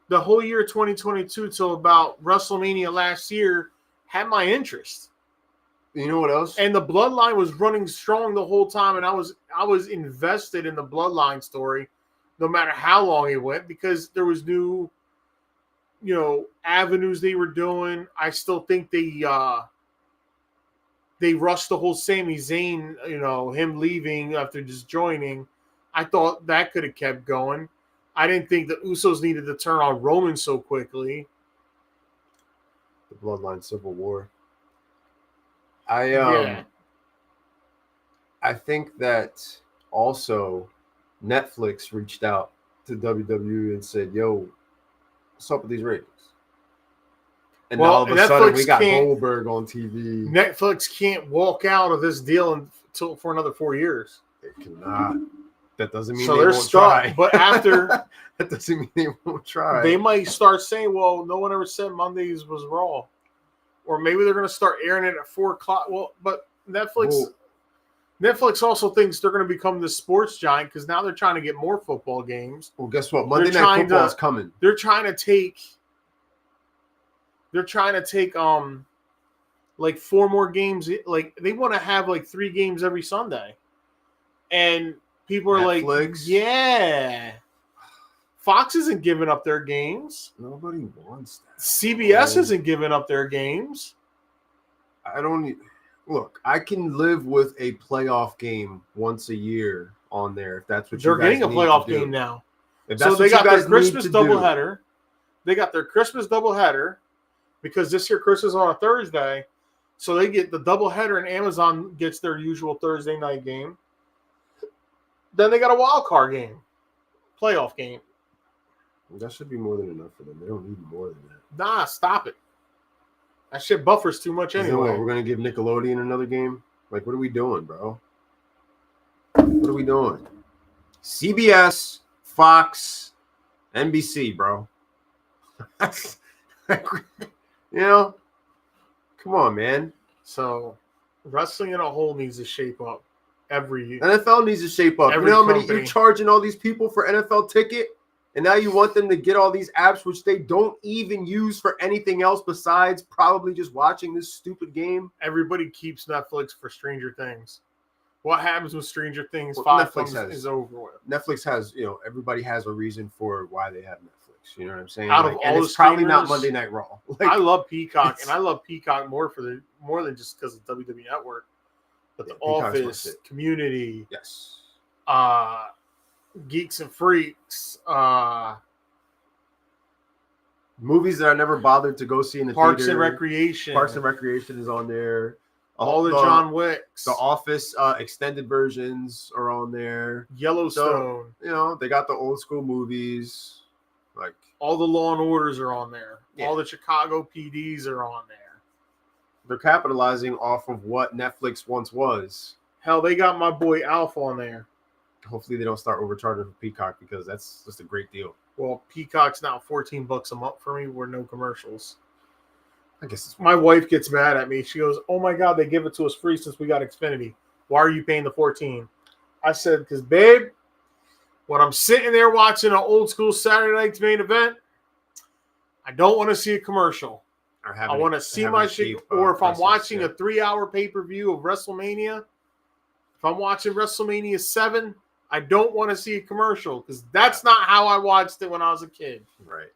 the whole year 2022 till about WrestleMania last year had my interest. You know what else? And the Bloodline was running strong the whole time, and I was invested in the Bloodline story, no matter how long it went, because there was new, you know, avenues they were doing. I still think they rushed the whole Sami Zayn, you know, him leaving after just joining. I thought that could have kept going. I didn't think the Usos needed to turn on Roman so quickly. The Bloodline Civil War. I think that also Netflix reached out to WWE and said, yo, what's up with these ratings? And now all of a sudden we got Goldberg on TV. Netflix can't walk out of this deal until for another 4 years. They cannot. That doesn't mean so they they're won't stuck. Try. But after that doesn't mean they won't try. They might start saying, well, no one ever said Mondays was Raw. Or maybe they're going to start airing it at 4 o'clock. Well, but Netflix, Netflix also thinks they're going to become the sports giant because now they're trying to get more football games. Well, guess what? Monday Night Football is coming. They're trying to take like 4 more games. Like they want to have like 3 games every Sunday, and people are Netflix? like, "Yeah." Fox isn't giving up their games. Nobody wants that. CBS isn't giving up their games. Look, I can live with a playoff game once a year on there if that's what they're you guys getting a playoff game now. So they got their Christmas doubleheader. They got their Christmas doubleheader because this year Christmas is on a Thursday. So they get the doubleheader and Amazon gets their usual Thursday night game. Then they got a wild card game, playoff game. That should be more than enough for them. They don't need more than that. Nah, stop it. That shit buffers too much anyway. We're going to give Nickelodeon another game? Like, what are we doing, bro? What are we doing? CBS, Fox, NBC, bro. Come on, man. So, wrestling in a whole needs to shape up. NFL needs to shape up. You know how many you're charging all these people for NFL ticket? And now you want them to get all these apps, which they don't even use for anything else besides probably just watching this stupid game. Everybody keeps Netflix for Stranger Things. What happens with Stranger Things? Well, Netflix is over with. Netflix has, everybody has a reason for why they have Netflix. You know what I'm saying? Out of all and it's probably not Monday Night Raw. I love Peacock, and I love Peacock more than just because of WWE Network. But The Office, Community, yes, Geeks and Freaks, movies that I never bothered to go see in the Parks theater. and Recreation. Parks and Recreation is on there. All the John Wicks. The Office extended versions are on there. Yellowstone. So, they got the old school movies. Like all the Law and Orders are on there. Yeah. All the Chicago PDs are on there. They're capitalizing off of what Netflix once was. Hell, they got my boy Alf on there. Hopefully they don't start overcharging for Peacock because that's just a great deal. Well, Peacock's now $14 a month for me with no commercials. I guess my wife gets mad at me. She goes, "Oh my God, they give it to us free since we got Xfinity. Why are you paying the $14?" I said, "Because babe, when I'm sitting there watching an old school Saturday Night's Main Event, I don't want to see a commercial. I want to see my shit. Or if I'm watching a 3-hour pay-per-view of WrestleMania, if I'm watching WrestleMania 7, I don't want to see a commercial because that's not how I watched it when I was a kid." Right.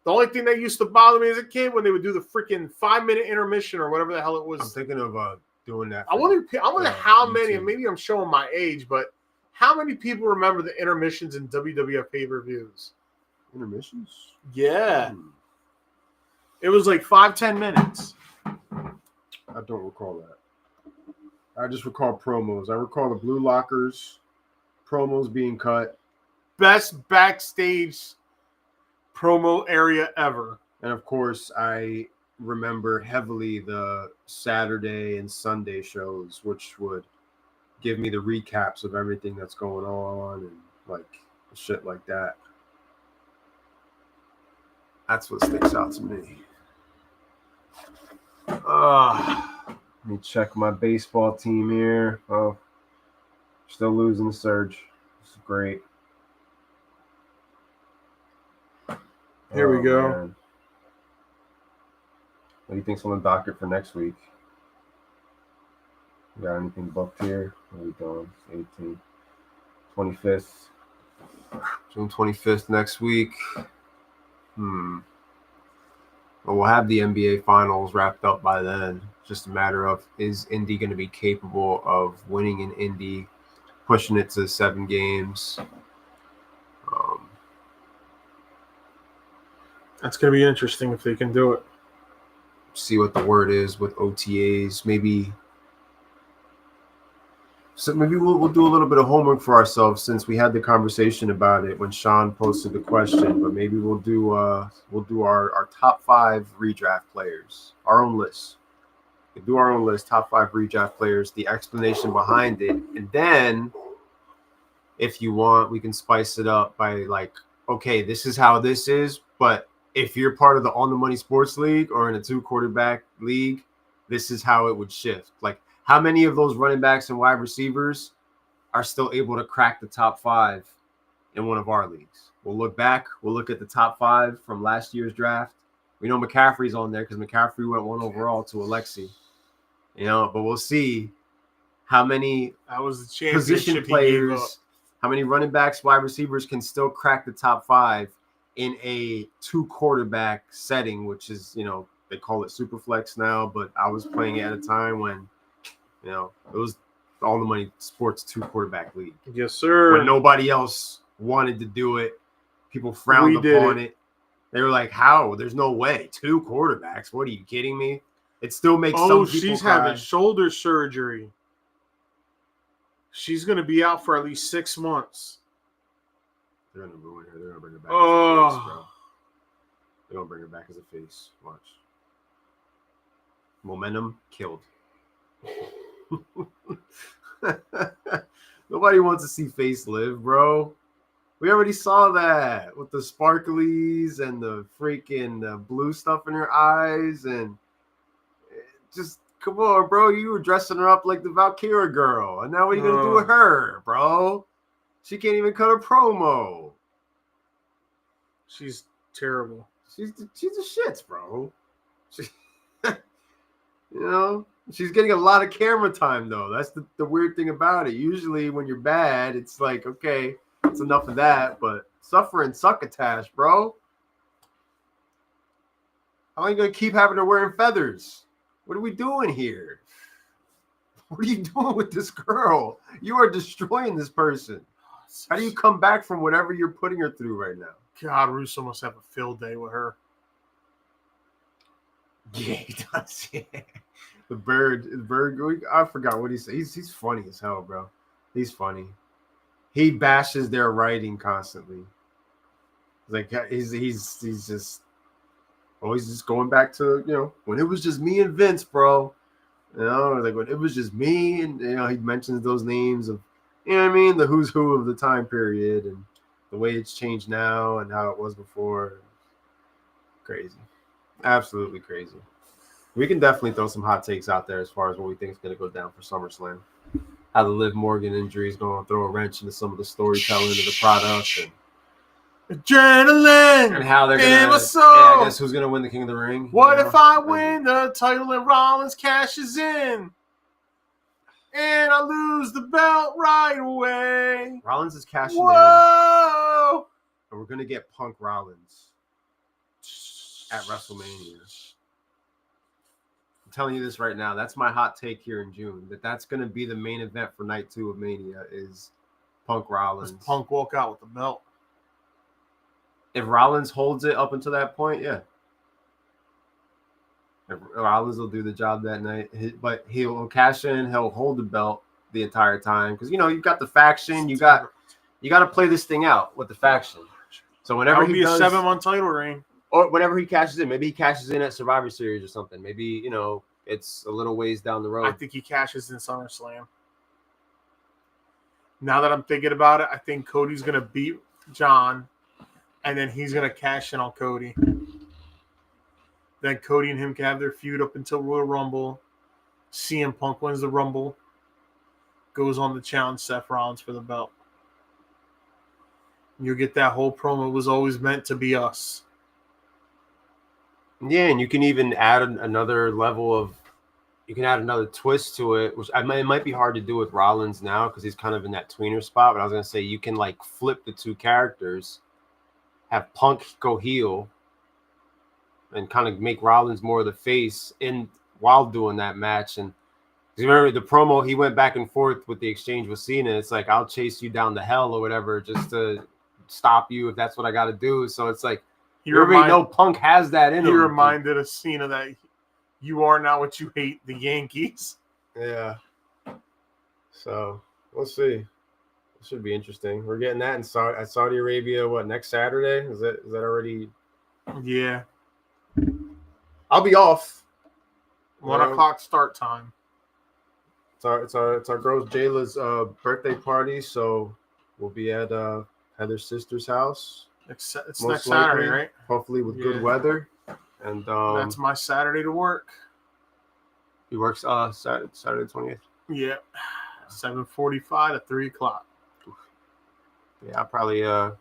The only thing that used to bother me as a kid when they would do the freaking 5-minute intermission or whatever the hell it was. I'm thinking of doing that. I wonder how many, and maybe I'm showing my age, but how many people remember the intermissions in WWF pay-per-views? Intermissions? Yeah. It was like 5-10 minutes. I don't recall that. I just recall promos. I recall the Blue Lockers, promos being cut. Best backstage promo area ever. And of course, I remember heavily the Saturday and Sunday shows, which would give me the recaps of everything that's going on and like shit like that. That's what sticks out to me. Let me check my baseball team here. Oh, still losing the surge. This is great. Here we go. Man. What do you think's on the docket for next week? You got anything booked here? Where are we going? 18th, 25th. June 25th next week. Well, we'll have the NBA Finals wrapped up by then. Just a matter of, is Indy going to be capable of winning in Indy, pushing it to 7 games? That's going to be interesting if they can do it. See what the word is with OTAs. Maybe we'll do a little bit of homework for ourselves since we had the conversation about it when Sean posted the question. But maybe we'll do our top 5 redraft players, our own list. We'll do our own list, top 5 redraft players, the explanation behind it, and then if you want, we can spice it up by like, okay, this is how this is, but if you're part of the On the Money Sports League or in a 2-quarterback league, this is how it would shift. Like, How many of those running backs and wide receivers are still able to crack the top 5 in one of our leagues? We'll look back. We'll look at the top 5 from last year's draft. We know McCaffrey's on there because McCaffrey went 1 overall to Alexi. But we'll see how many that was the position players, how many running backs, wide receivers can still crack the top 5 in a 2-quarterback setting, which is, they call it super flex now, but I was playing it at a time when, it was all the money sports 2-quarterback league. Yes, sir. When nobody else wanted to do it, people frowned upon it. They were like, how? There's no way. 2 quarterbacks. What are you kidding me? It still makes some people she's cry. having shoulder surgery. She's going to be out for at least 6 months. They're going to ruin her. They're going to bring her back as a face, bro. They're going to bring her back as a face. Watch. Momentum killed. Nobody wants to see Face live, bro. We already saw that with the sparklies and the freaking blue stuff in her eyes, and just come on, bro. You were dressing her up like the Valkyria girl, and now what are you gonna do with her, bro? She can't even cut a promo. She's terrible. She's the shits, bro. She's getting a lot of camera time, though. That's the weird thing about it. Usually when you're bad, it's like, okay, it's enough of that, but suffering succotash, bro. How are you going to keep having her wearing feathers? What are we doing here? What are you doing with this girl? You are destroying this person. How do you come back from whatever you're putting her through right now? God, Russo must have a field day with her. Yeah, he does. Yeah. The bird. I forgot what he said. He's funny as hell, bro. He's funny. He bashes their writing constantly. Like he's just always just going back to when it was just me and Vince, bro. Like when it was just me, and he mentions those names of what I mean, the who's who of the time period and the way it's changed now and how it was before. Crazy. Absolutely crazy. We can definitely throw some hot takes out there as far as what we think is going to go down for SummerSlam. How the Liv Morgan injury is going to throw a wrench into some of the storytelling of the product. And adrenaline! And how they're going to... I guess who's going to win the King of the Ring? What if I win the title and Rollins cashes in? And I lose the belt right away. Rollins is cashing in. Whoa! And we're going to get Punk Rollins at WrestleMania. I'm telling you this right now. That's my hot take here in June. That's going to be the main event for Night 2 of Mania is Punk Rollins. Does Punk walk out with the belt? If Rollins holds it up until that point, yeah. If Rollins will do the job that night. But he'll cash in. He'll hold the belt the entire time. Because, you've got the faction. You got to play this thing out with the faction. So whenever he does... a 7-month title reign. Or whenever he cashes in. Maybe he cashes in at Survivor Series or something. Maybe, it's a little ways down the road. I think he cashes in SummerSlam. Now that I'm thinking about it, I think Cody's going to beat John, and then he's going to cash in on Cody. Then Cody and him can have their feud up until Royal Rumble. CM Punk wins the Rumble. Goes on to challenge Seth Rollins for the belt. You'll get that whole promo. It was always meant to be us. Yeah, and you can even add another level of, you can add another twist to it, which it might be hard to do with Rollins now because he's kind of in that tweener spot. But I was going to say you can flip the two characters, have Punk go heel, and kind of make Rollins more of the face while doing that match. And you remember the promo, he went back and forth with the exchange with Cena. It's like, I'll chase you down to hell or whatever just to stop you if that's what I got to do. So it's like, you already know Punk has that in him. He reminded us Cena that you are not what you hate, the Yankees. Yeah. So we'll see. It should be interesting. We're getting that in Saudi Arabia. What, next Saturday? Is that already? Yeah. I'll be off. 1 o'clock start time. It's our girl Jayla's birthday party, so we'll be at Heather's sister's house. It's next Saturday, right? Hopefully with good weather. And that's my Saturday to work. He works Saturday 20th. Yeah, 7:45 to 3:00. Yeah, I'll probably I'll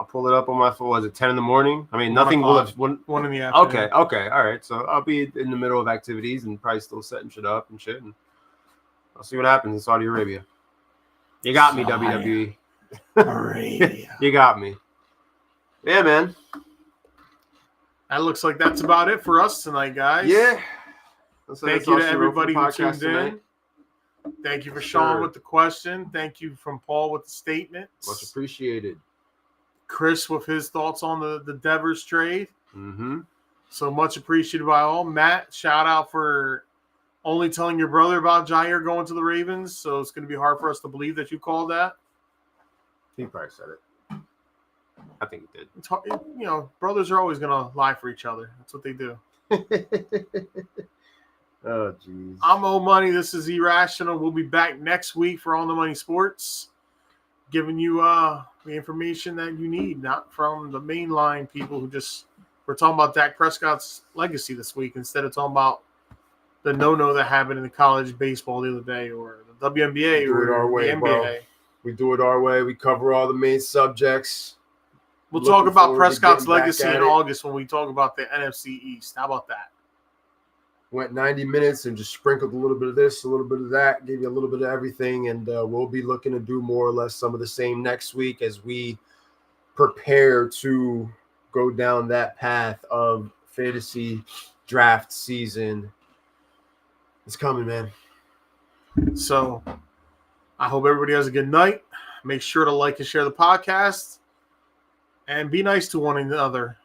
pull it up on my phone. Was it 10 in the morning? I mean, nothing will have one in the afternoon. Okay, all right. So I'll be in the middle of activities and probably still setting shit up and shit. And I'll see what happens in Saudi Arabia. You got me, WWE. Arabia. You got me. Yeah, man. That looks like that's about it for us tonight, guys. Yeah. Thank you to everybody who tuned in. Thank you for Sean with the question. Thank you from Paul with the statement. Much appreciated. Chris with his thoughts on the Devers trade. Mm-hmm. So much appreciated by all. Matt, shout out for only telling your brother about Jair going to the Ravens. So it's going to be hard for us to believe that you called that. He probably said it. I think he did. It's hard, brothers are always going to lie for each other. That's what they do. Oh, jeez. I'm O Money. This is Irrational. We'll be back next week for On the Money Sports, giving you the information that you need, not from the mainline people who just we're talking about Dak Prescott's legacy this week instead of talking about the no-no that happened in the college baseball the other day or the WNBA or the NBA. Bro. We do it our way. We cover all the main subjects. We'll talk about Prescott's legacy in August when we talk about the NFC East. How about that? Went 90 minutes and just sprinkled a little bit of this, a little bit of that, gave you a little bit of everything. And we'll be looking to do more or less some of the same next week as we prepare to go down that path of fantasy draft season. It's coming, man. So I hope everybody has a good night. Make sure to like and share the podcast and be nice to one another.